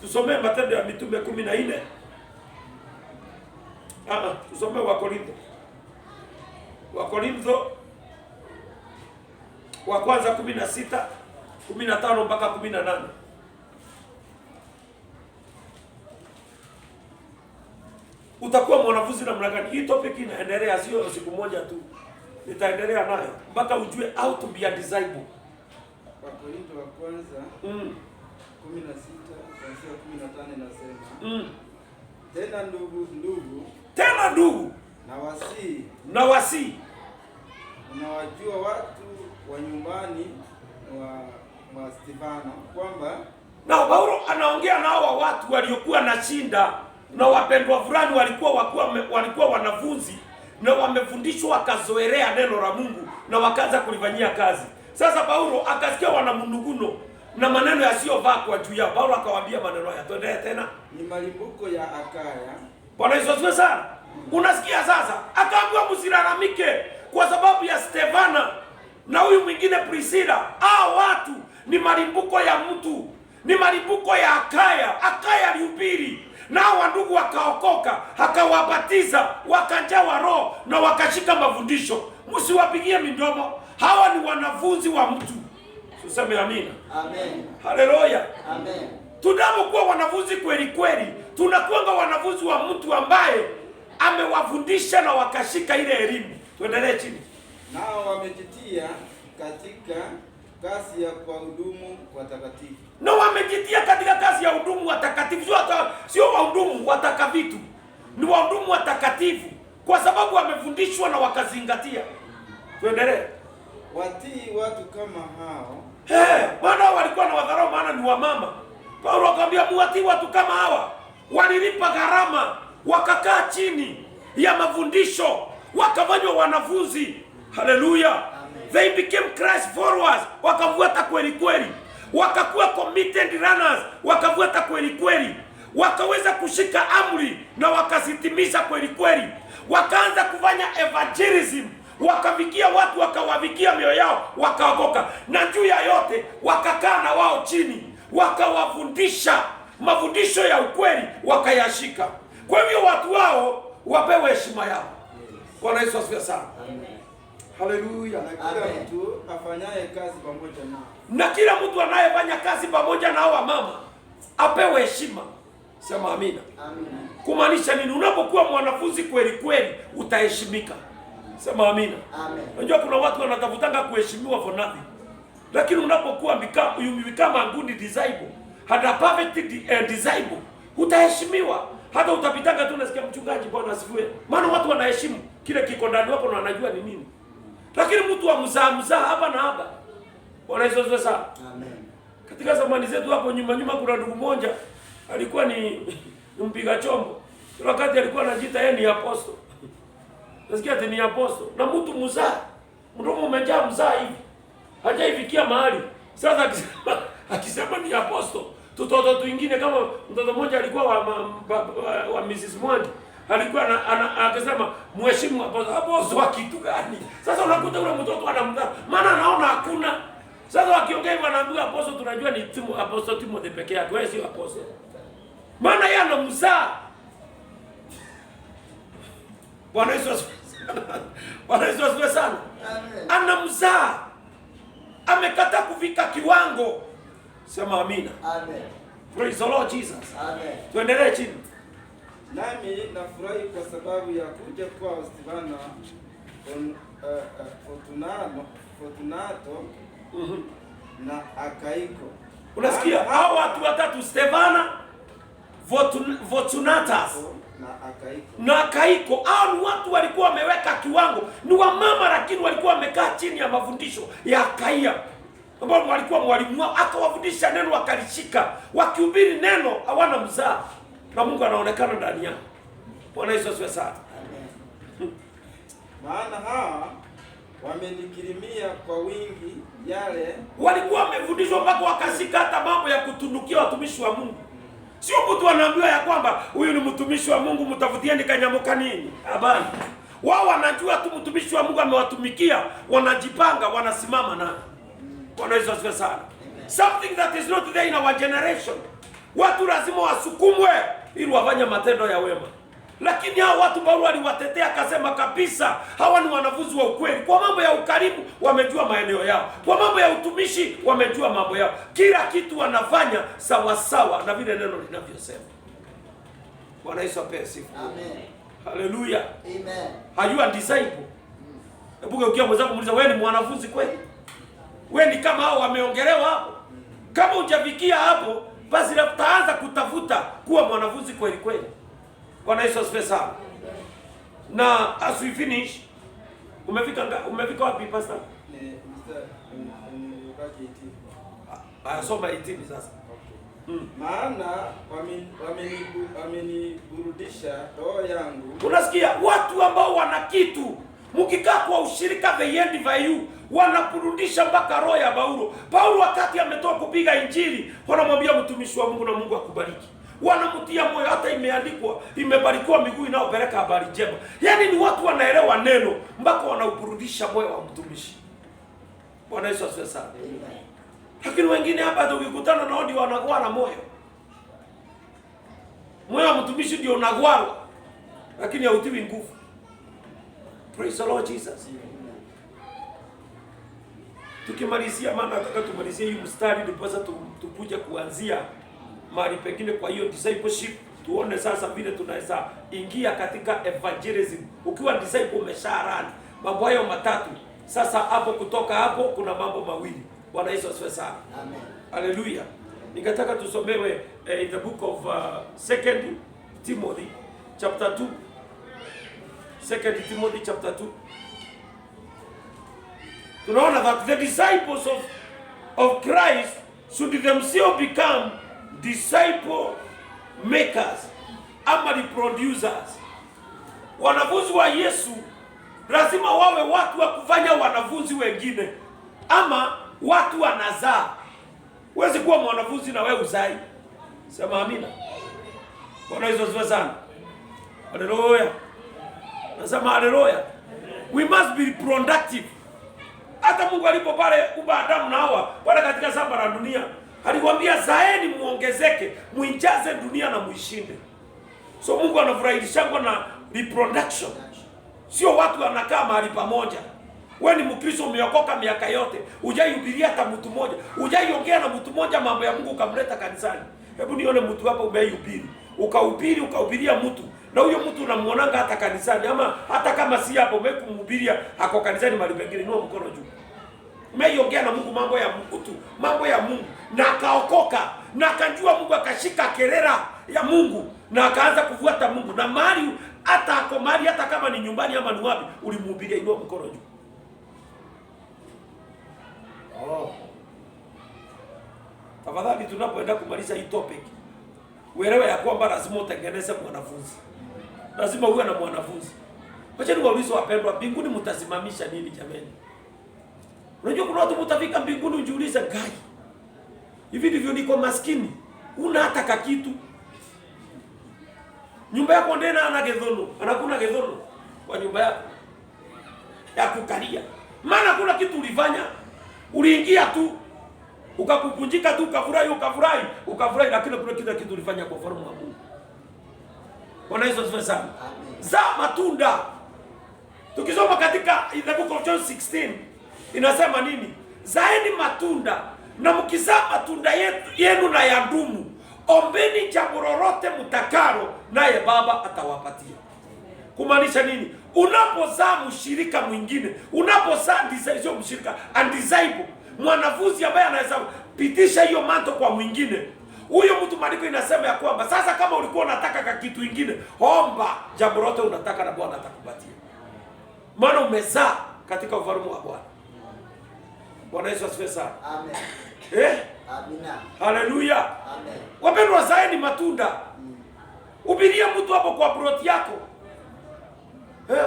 tusomee Matendo ya Mitume 14. Tusomee Wakorintho wa kwanza 16 15 mpaka 18. Utakuwa mwanafunzi namna gani? Hii topic inaendelea, sio siku moja tu. Nitaendelea nayo mpaka ujue how to be a disciple. Wakorintho wa kwanza 16 kuanzia 15 inasema tena ndugu na wasii unawajua watu wa nyumbani wa Stefano kwamba na Paulo anaongea na hao watu waliokuwa na shinda na wapendwa fulani walikuwa wanafunzi na wamefundishwa wakazoelea neno la Mungu na wakaanza kulifanyia kazi. Sasa Paulo akasikia wanamnuguno na maneno yasiyofaa kwa juu yao. Paulo akawaambia maneno haya, tuendelee tena. Ni malimbuko ya Akaya. Bwana Yesu asifiwe sana. Unasikia sasa? Akaambiwa msilalamike kwa sababu ya Stefana na huyu mwingine Priscilla. Hao watu ni malimbuko ya mtu. Ni malimbuko ya Akaya. Akaya alihubiri. Nao wandugu wakaokoka, akawabatiza, wakajawa Roho na wakashika mafundisho. Msiwapigie midomo. Hawa ni wanafunzi wa mtu. Tuseme amina. Amen. Haleluya. Amen. Tunapokuwa wanafunzi kweli kweli, tunakuwa wanafunzi wa mtu ambaye amewafundisha na wakashika ile elimu. Tuendelee chini. Nao wamejitia katika kazi ya kuhudumu watakatifu. Na wamejitia katika kazi ya hudumu watakatifu. Sio wahudumu watakavitu. Ni wahudumu watakatifu kwa sababu wamefundishwa na wakazingatia. Tuendelee. Watii watu kama hao. Maana walikuwa na wadharau, maana ni wamama. Paulo akamwambia muwatii watu kama hawa. Walilipa gharama, wakakaa chini ya mafundisho, wakafanywa wanafunzi. Haleluya. They became Christ followers, wakafuata kweli kweli. Wakakuwa committed runners, wakafuata kweli kweli. Wakaweza kushika amri na wakazitimisha kweli kweli. Wakaanza kufanya evangelism, wakafikia watu, wakawafikia mioyo yao, wakaokoka. Na juu ya yote wakakaa na wao chini, wakawafundisha mafundisho ya ukweli, wakayashika. Kwa hivyo watu wao wapewe heshima yao. Bwana Yesu asifiwe sana. Haleluya. Na kila mtu afanyaye kazi pamoja nao. Na kila mtu anayefanya kazi pamoja na hao mama apewe heshima. Sema amina. Amina. Kumaanisha nini? Unapokuwa mwanafunzi kweli kweli utaheshimika. Sema amina. Amen. Unajua kuna watu wanatafutanga kuheshimiwa for nothing. Lakini unapokuwa become a good disciple, hata perfect disciple, utaheshimiwa. Hata utapitanga tu nasikia mchungaji, Bwana asifiwe. Maana watu wanaheshimu kile kiko ndani wako na wanajua ni nini. Lakini mtu wa mzaa hapa na hapa. Bwana Yesu asifiwe sana. Amen. Katika zamani zetu hapo nyuma kuna ndugu mmoja alikuwa ni mpiga chombo. Wakati alikuwa anajiita yeye ni apostle. Nasikia ati ni apostle. Na mtu mzaa. Mdomo umejaa mzaa hivi. Hajaifikia mahali. Sasa akisema ni apostle. Tutoto tuingine kama mtoto mmoja alikuwa wa Mrs. Mwangi. Alikuwa akisema mheshimu apostle. Apostle wa kitu gani? Sasa unakuta ule mtoto anamdhaa. Maana anaona hakuna. Sasa wakiongea hivyo anaambia apostle, tunajua ni apostle Timothy pekee yake. Wewe sio apostle. Maana yeye anamzaa. Bwana Yesu asifiwe sana. Anamzaa. Amekataa kufika kiwango. Sema amina. Amen. Praise the Lord Jesus. Amen. Tuendelee chini. Nami nafurahi kwa sababu ya kuja kwa Stefano, Fortunato na Akaiko. Unasikia hao watu watatu, Stefana, Fortunatus na Akaiko. Hao ni watu walikuwa wameweka kiwango. Ni wamama lakini walikuwa wamekaa chini ya mafundisho ya Akaia, ambao walikuwa mwalimu wao, akawafundisha neno wakalishika, wakihubiri neno hawana mzaa na Mungu anaonekana ndani yao. Bwana Yesu asifiwe sana. Maana hawa wamenikirimia kwa wingi yale walikuwa wamefundishwa mpaka wakashika hata mambo ya kutunukia watumishi wa Mungu. Sio mtu anaambiwa ya kwamba huyu ni mtumishi wa Mungu mtafutieni kanyamuka nini. Habari. Wao wanajua tu mtumishi wa Mungu amewatumikia, wanajipanga, wanasimama naye. Bwana Yesu asifiwe sana. Something that is not there in our generation. Watu lazima wasukumwe ili wafanye matendo ya wema. Lakini hao watu Paulo aliwatetea akasema kabisa hawa ni wanafunzi wa ukweli. Kwa mambo ya ukarimu wamejua maeneo yao, kwa mambo ya utumishi wamejua mambo yao, kila kitu wanafanya sawa sawa na vile neno linavyosema. Bwana Yesu apewe sifa. Amen. Haleluya. Amen. Are you a disciple? Hebu ukiwa mwenzako muulize, wewe ni mwanafunzi kweli? Wewe ni kama hao wameongelewa hapo? Kama hujafikia hapo, basi utaanza kutafuta kuwa mwanafunzi kweli kweli. Bwana Yesu asifiwe sana. Na as we finish, umefika wapi pastor? Ni wakati 18. Soma 18 sasa. Maana wameniburudisha roho yangu. Unasikia watu ambao wana kitu, mkikaa kwa ushirika the end by you, wanaburudisha mpaka roho ya Paulo. Paulo wakati ametoka kupiga injili, wanamwambia mtumishi wa Mungu na Mungu akubariki. Wanamtia moyo, hata imeandikwa imebarikiwa miguu inayopeleka habari njema. Yaani ni watu wanaelewa neno mpaka wanauburudisha moyo wa mtumishi. Bwana Yesu asifiwe sana. Lakini wengine hapa tukikutana nao ndio wanakuwa na moyo. Moyo wa mtumishi ndio unagwarwa, lakini hautiwi nguvu. Praise the Lord Jesus. Tukimalizia, maana nataka tumalizie hii mstari ndipo sasa tukuje kuanzia mahali pengine. Kwa hiyo discipleship, tuone sasa vile tunaweza ingia katika evangelism. Ukiwa disciple umesharani mambo hayo matatu. Sasa hapo kutoka hapo kuna mambo mawili. Bwana Yesu asifiwe sana. Amen. Hallelujah. Ningetaka tusomewe in the book of 2 Timothy chapter 2. 2 Timothy chapter 2. Tunaona that the disciples of Christ should themselves become disciple makers ama reproducers. Wanafunzi wa Yesu lazima wawe watu wa kufanya wanafunzi wengine, ama watu wanazaa. Huwezi kuwa mwanafunzi na wewe uzai. Sema amina. Bwana Yesu asifiwe sana. Haleluya. Nasema haleluya. We must be productive. Hata Mungu alipo pale kuumba Adamu na Hawa pale katika shamba la dunia, aliwaambia zaeni muongezeke, muijaze dunia na muishinde. So Mungu anafurahisha na reproduction. Sio watu wanakaa mahali pamoja. Wewe ni Mkristo umeokoka miaka yote, hujaihubiria hata mtu mmoja, hujaiongea na mtu mmoja mambo ya Mungu ukamleta kanisani. Hebu nione mtu hapa umeihubiri, ukahubiria mtu, na huyo mtu unamuonanga hata kanisani, ama hata kama si hapo umekumhubiria ako kanisani mahali pengine, inua mkono juu. Umeiongea na Mungu mambo ya Mungu tu, mambo ya Mungu, na akaokoka, na akajua Mungu, akashika kerera ya Mungu na akaanza kufuata Mungu, na mahali hata ako mahali, hata kama ni nyumbani ama ni wapi, ulimhubiria. Inua mkono juu. Tafadhali tunapoenda kumaliza hii topic, uelewe ya kwamba lazima utengeneze mwanafunzi. Lazima uwe na mwanafunzi. Wacha niwaulize wapendwa, mbinguni mtasimamisha nini jameni? Unajua kuna watu mtafika mbinguni ujiulize, gai, hivi ndivyo niko maskini, una hata kakitu. Nyumba yako ndena ana gedhono, anakuna gedhono kwa nyumba yako ya kukalia. Maana kuna kitu ulifanya, uliingia tu, ukakupunjika tu, ukafurahi, lakini kuna kitu ulifanya kwa ufalme wa Mungu. Bwana Yesu asifiwe sana. Zaa matunda. Tukisoma katika the book of John 16 inasema nini? Zaeni matunda, na mkizaa matunda yenu na yadumu, ombeni jambo lolote mtakalo, naye Baba atawapatia. Kumaanisha nini? Unapozaa mshirika mwingine, unapozaa sio mshirika, undisciple, mwanafunzi ambaye anaweza pitisha hiyo manto kwa mwingine, huyo mtu, maandiko inasema ya kwamba sasa kama ulikuwa unataka kitu kingine, omba jambo lote unataka na Bwana atakupatia. Maana umezaa katika ufalme wa Bwana. Bwana Yesu asifiwe sana. Amen. Amina. Haleluya. Amen. Wapendwa, zaeni matunda. Ubiria mtu hapo kwa plot yako.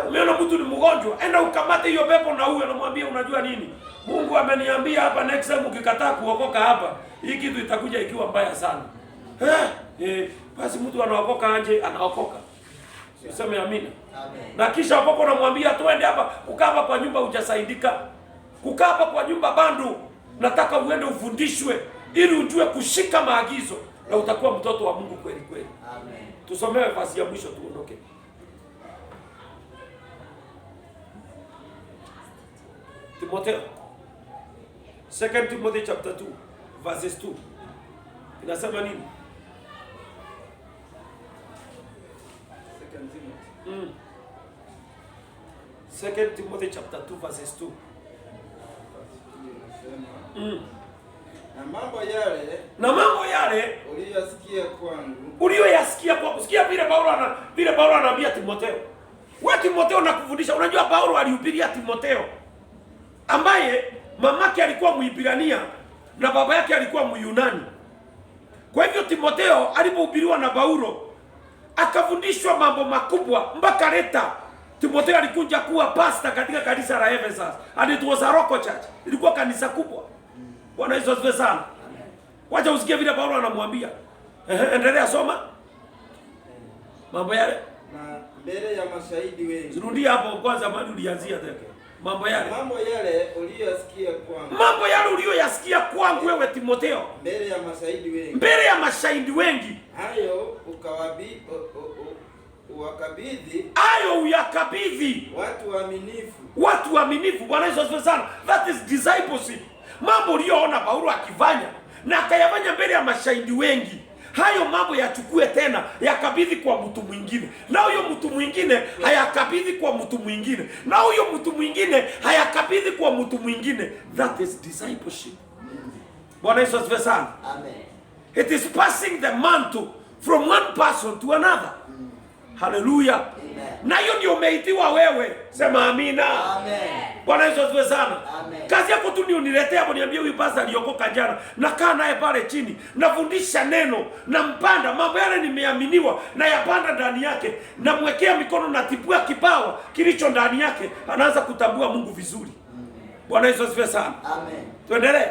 Umeona mtu ni mgonjwa, enda ukamate hiyo pepo na uwe namwambia, unajua nini? Mungu ameniambia hapa, next time ukikataa kuokoka hapa, hii kitu itakuja ikiwa mbaya sana. Basi mtu anaokoka aje? Anaokoka. Useme amina. Amen. Na kisha hapo namwambia twende hapa, kukaa hapa kwa nyumba hujasaidika. Kukaa hapa kwa nyumba bado nataka uende ufundishwe ili ujue kushika maagizo, na utakuwa mtoto wa Mungu kweli kweli. Amen. Tusomewe verse ya mwisho tuondoke. Timotheo. 2 Timothy chapter 2 verses 2. Inasema nini? 2 Timothy chapter 2 verses 2. Na mambo yale uliyoyasikia kwangu. Sikia vile Paulo anaambia Timotheo. Wewe Timotheo nakufundisha. Unajua Paulo alihubiria Timotheo ambaye mamake alikuwa Muibrania na baba yake alikuwa Myunani. Kwa hivyo Timotheo alipohubiriwa na Paulo akafundishwa mambo makubwa mpaka leta Timotheo alikuja kuwa pastor katika kanisa la Ephesus. And it was a local church. Ilikuwa kanisa kubwa. Bwana Yesu asifiwe sana. Wacha usikie vile Paulo anamwambia. Endelea soma. Mambo yale na mbele ya mashahidi wengi. Rudia hapo kwanza maana ulianzia teke. Mambo yale uliyosikia kwangu. Mambo yale uliyoyasikia kwangu wewe Timotheo. Mbele ya mashahidi wengi. Mbele ya mashahidi wengi. Hayo uyakabidhi watu waaminifu. Bwana Yesu asifiwe sana. That is discipleship. Mambo uliyoona Paulo akifanya na akayafanya mbele ya mashahidi wengi, hayo mambo yachukue tena yakabidhi kwa mtu mwingine, na huyo mtu mwingine hayakabidhi kwa mtu mwingine, na huyo mtu mwingine hayakabidhi kwa mtu mwingine. That is discipleship. Bwana Yesu asifiwe sana. Amen. It is passing the mantle from one person to another. Hallelujah. Amen. Na hiyo ndio umeitiwa wewe. Sema amina. Amen. Bwana Yesu asifiwe sana. Amen. Kazi yako tu ni uniletea hapo, niambie huyu pastor aliokoka jana, nakaa naye pale chini, nafundisha neno, nampanda mambo yale nimeaminiwa, na yapanda ndani yake, namwekea mikono, natibua kipawa kilicho ndani yake, anaanza kutambua Mungu vizuri. Bwana Yesu asifiwe sana. Amen. Tuendelee.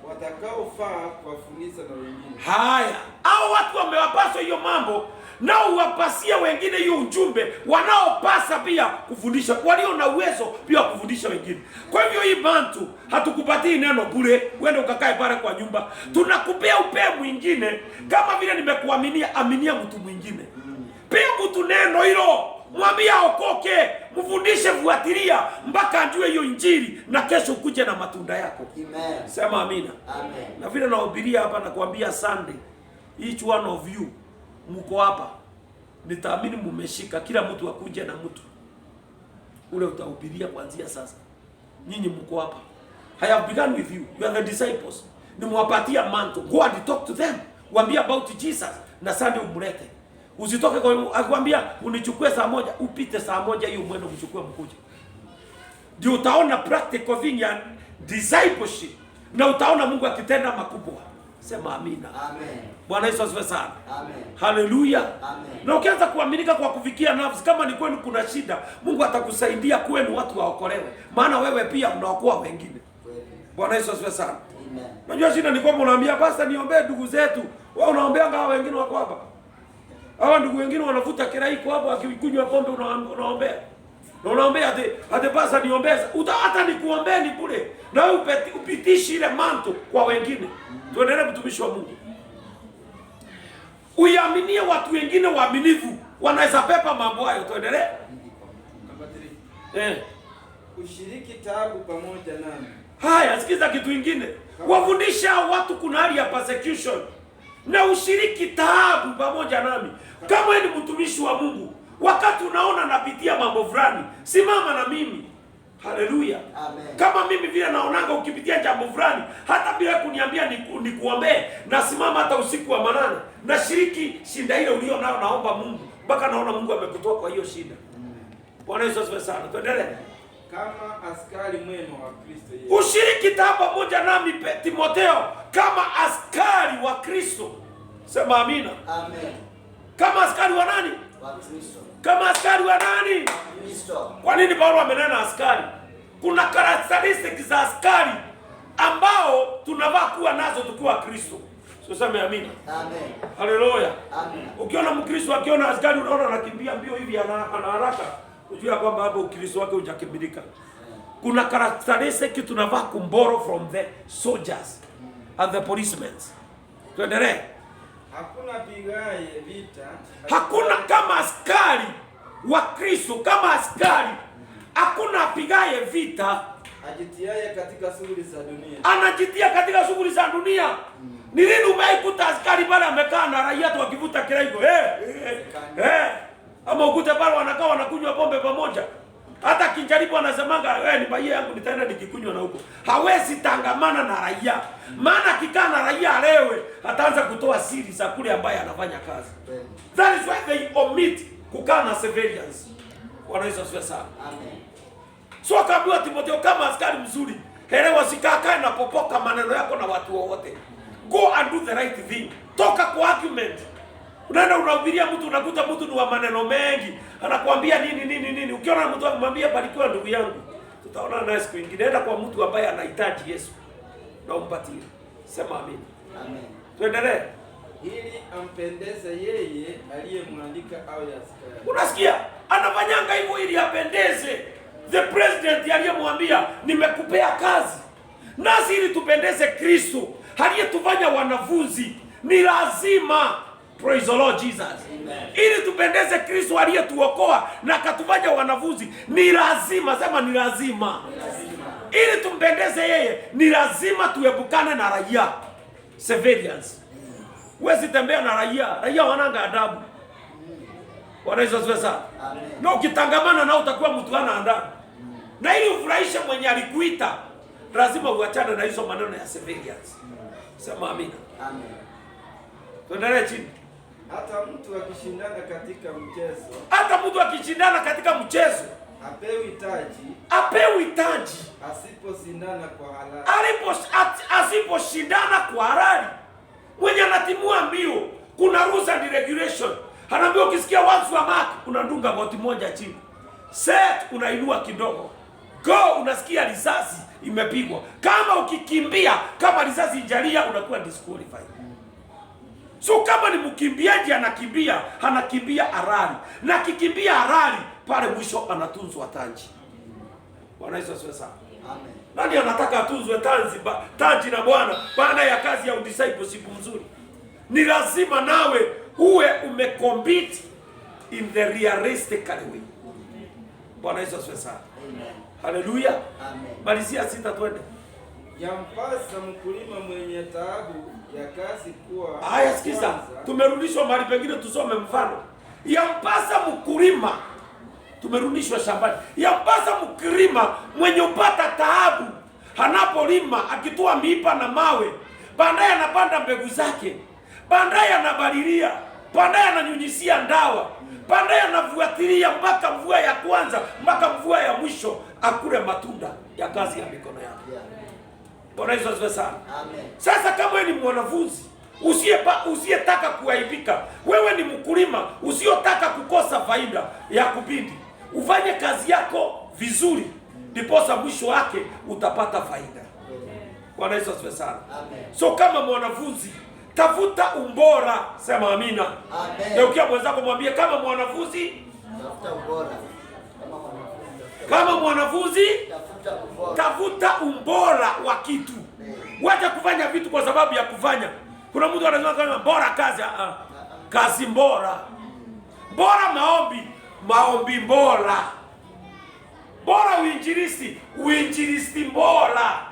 Watakaofaa kuwafundisha na wengine. Haya, hao watu wamewapaswa hiyo mambo, nao uwapasia wengine hiyo ujumbe, wanaopasa pia kufundisha, walio na uwezo pia kufundisha wengine. Kwa hivyo hii bantu hatukupatii neno bure uende ukakae pale kwa nyumba. Tunakupea upea mwingine, kama vile nimekuaminia, aminia mtu mwingine. Pea mtu neno hilo, mwambie aokoke, mfundishe, fuatilia mpaka ajue hiyo injili, na kesho kuje na matunda yako. Amen. Sema amina. Amen. Na vile nahubiria hapa na kuambia Sunday, each one of you mko hapa, nitaamini mmeshika, kila mtu akuje na mtu ule utahubiria kuanzia sasa. Nyinyi mko hapa, I have begun with you, you are the disciples. Nimwapatia manto, go and talk to them, waambie about Jesus, na Sunday umlete. Usitoke kwa akwambia unichukue saa moja, upite saa moja hiyo mwendo mchukue mkuje. Ndio utaona practical thing ya discipleship, na utaona Mungu akitenda makubwa. Sema amina. Amen. Bwana Yesu asifiwe sana. Amen. Hallelujah. Amen. Na ukianza kuaminika kwa kufikia nafsi, kama ni kwenu kuna shida, Mungu atakusaidia kwenu watu waokolewe, maana wewe pia unaokoa wengine. Bwana Yesu asifiwe sana. Amen. Unajua shida ni kwamba unaambia pastor niombee ndugu zetu, wewe unaombea ngao wengine wako hapa. Hawa ndugu wengine wanavuta kirai kwa hapo, akikunywa pombe unaombea. Na unaombea ate pastor niombeza. Hata nikuombea ni bure. Na wewe upitishi ile manto kwa wengine. Tuendelee mtumishi wa Mungu. Uiaminie watu wengine waaminifu, wanaweza pepa mambo hayo. Tuendelee. Ushiriki taabu pamoja nami. Haya, sikiza kitu kingine. Wafundisha watu kuna hali ya persecution, na ushiriki taabu pamoja nami. Kama wewe ni mtumishi wa Mungu, wakati unaona napitia mambo fulani, simama na mimi. Haleluya. Amen. Kama mimi vile naonanga ukipitia jambo fulani, hata bila kuniambia nikuombee, nasimama hata usiku wa manane, na shiriki shida ile ulio nayo, naomba Mungu mpaka naona Mungu amekutoa kwa hiyo shida. Bwana Yesu asifiwe sana. Tuendelee. Kama askari mwema wa Kristo Yesu. Ushiriki taabu pamoja nami Timotheo, kama askari wa Kristo. Sema amina. Amen. Kama askari wa nani? Wa Kristo. Kama askari wa nani? Kristo. Kwa nini Paulo amenena askari? Kuna characteristics za askari ambao tunavaa kuwa nazo tukiwa Kristo. Sema amina. Amen. Haleluya. Amen. Ukiona Mkristo akiona askari unaona anakimbia mbio hivi ana haraka, unajua kwamba hapo Ukristo wake hujakimbilika. Kuna characteristics tunavaa kumboro from the soldiers and the policemen. Tuendelee. Hakuna pigaye vita. Hakuna kama askari wa Kristo, kama askari hakuna apigaye vita ajitiaye katika shughuli za dunia. Anajitia katika shughuli za dunia. Ni lini umeikuta askari pale amekaa na raia tu wakivuta kiraigo? Ama ukute pale wanakaa wanakunywa pombe pamoja. Hata kijaribu anasemanga, ni baie yangu nitaenda nikikunywa na huko. Hawezi tangamana na raia. Maana akikaa na raia lewe, ataanza kutoa siri za kule ambaye anafanya kazi. That is why they omit kukaa na civilians. Wanaweza sio sana. Amen. So akaambiwa Timotheo, kama askari mzuri, elewa sikakae na popoka maneno yako na watu wote. Go and do the right thing. Toka kwa argument. Unaenda unahubiria mtu, unakuta mtu ni wa maneno mengi. Anakuambia nini. Ukiona mtu akimwambia barikiwa ndugu yangu, tutaona naye siku nyingine. Enda kwa mtu ambaye anahitaji Yesu na umpatie. Sema amen. Amen. Tuendelee. Ili ampendeze yeye aliyemwandika au askari. Unasikia? Anafanyanga hivyo ili apendeze the president aliyemwambia nimekupea kazi. Nasi ili tupendeze Kristo aliyetufanya wanafunzi, ni lazima, praise the Lord Jesus. Amen. Ili tupendeze Kristo aliyetuokoa na akatufanya wanafunzi, ni lazima, sema ni lazima. Ili tumpendeze yeye, ni lazima tuepukane na raia, civilians. Huwezi tembea na raia wananga adabu. Wanaweza ziwe sana. Na ukitangamana nao utakuwa mtu hana adabu. Na ili ufurahishe mwenye alikuita, lazima uachane na hizo maneno ya civilians. Sema amina. Amen. Tuendelee chini. Hata mtu akishindana katika mchezo, apewi taji. asiposhindana kwa halali. Asiposhindana kwa halali. Mwenye anatimua mbio, kuna rules and regulation. Anaambia ukisikia once wa mark, unadunga goti moja chini. Set, unainua kidogo. Go, unasikia risasi imepigwa. Kama ukikimbia, kama risasi ijalia, unakuwa disqualified. So kama ni mkimbiaji anakimbia harari. Na kikimbia harari, pale mwisho anatunzwa taji. Bwana Yesu asifiwe sana. Amen. Nani anataka atunzwe taji na Bwana baada ya kazi ya udiscipleship mzuri? Ni lazima nawe uwe umecompete in the realistic way. Bwana Yesu asifiwe sana. Amen. Haleluya. Amen. Malizia 6 twende. Yampasa mkulima mwenye taabu ya kazi kuwa. Haya, sikiza. Tumerudishwa mahali pengine, tusome mfano. Yampasa mkulima, tumerudishwa shambani. Yampasa mkulima mwenye upata taabu, anapolima akitoa miiba na mawe, baadaye anapanda mbegu zake, baadaye anabalilia, baadaye ananyunyizia ndawa, baadaye anafuatilia mpaka mvua ya kwanza, mpaka mvua ya mwisho, akule matunda ya kazi ya mikono yake. Bwana Yesu asifiwe sana. Amen. Sasa kama wewe ni mwanafunzi usiyetaka kuaibika, wewe ni mkulima usiyotaka kukosa faida ya kupindi, ufanye kazi yako vizuri, ndiposa mwisho wake utapata faida. Bwana Yesu asifiwe sana. Amen. So kama mwanafunzi, tafuta umbora, sema amina. Amen. Geukia mwenzako mwambie kama mwanafunzi, Tafuta ubora. kama mwanafunzi Tafuta ubora. tafuta umbora wa kitu. Wacha kufanya vitu kwa sababu ya kufanya. Kuna mtu anasema kama bora kazi, kazi bora. Bora maombi bora. Bora uinjilisti bora.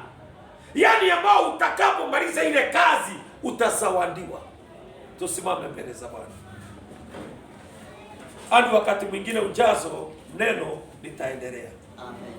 Yaani ambao utakapomaliza ile kazi utasawandiwa. Tusimame mbele za Bwana. Hadi wakati mwingine ujazo neno litaendelea. Amen.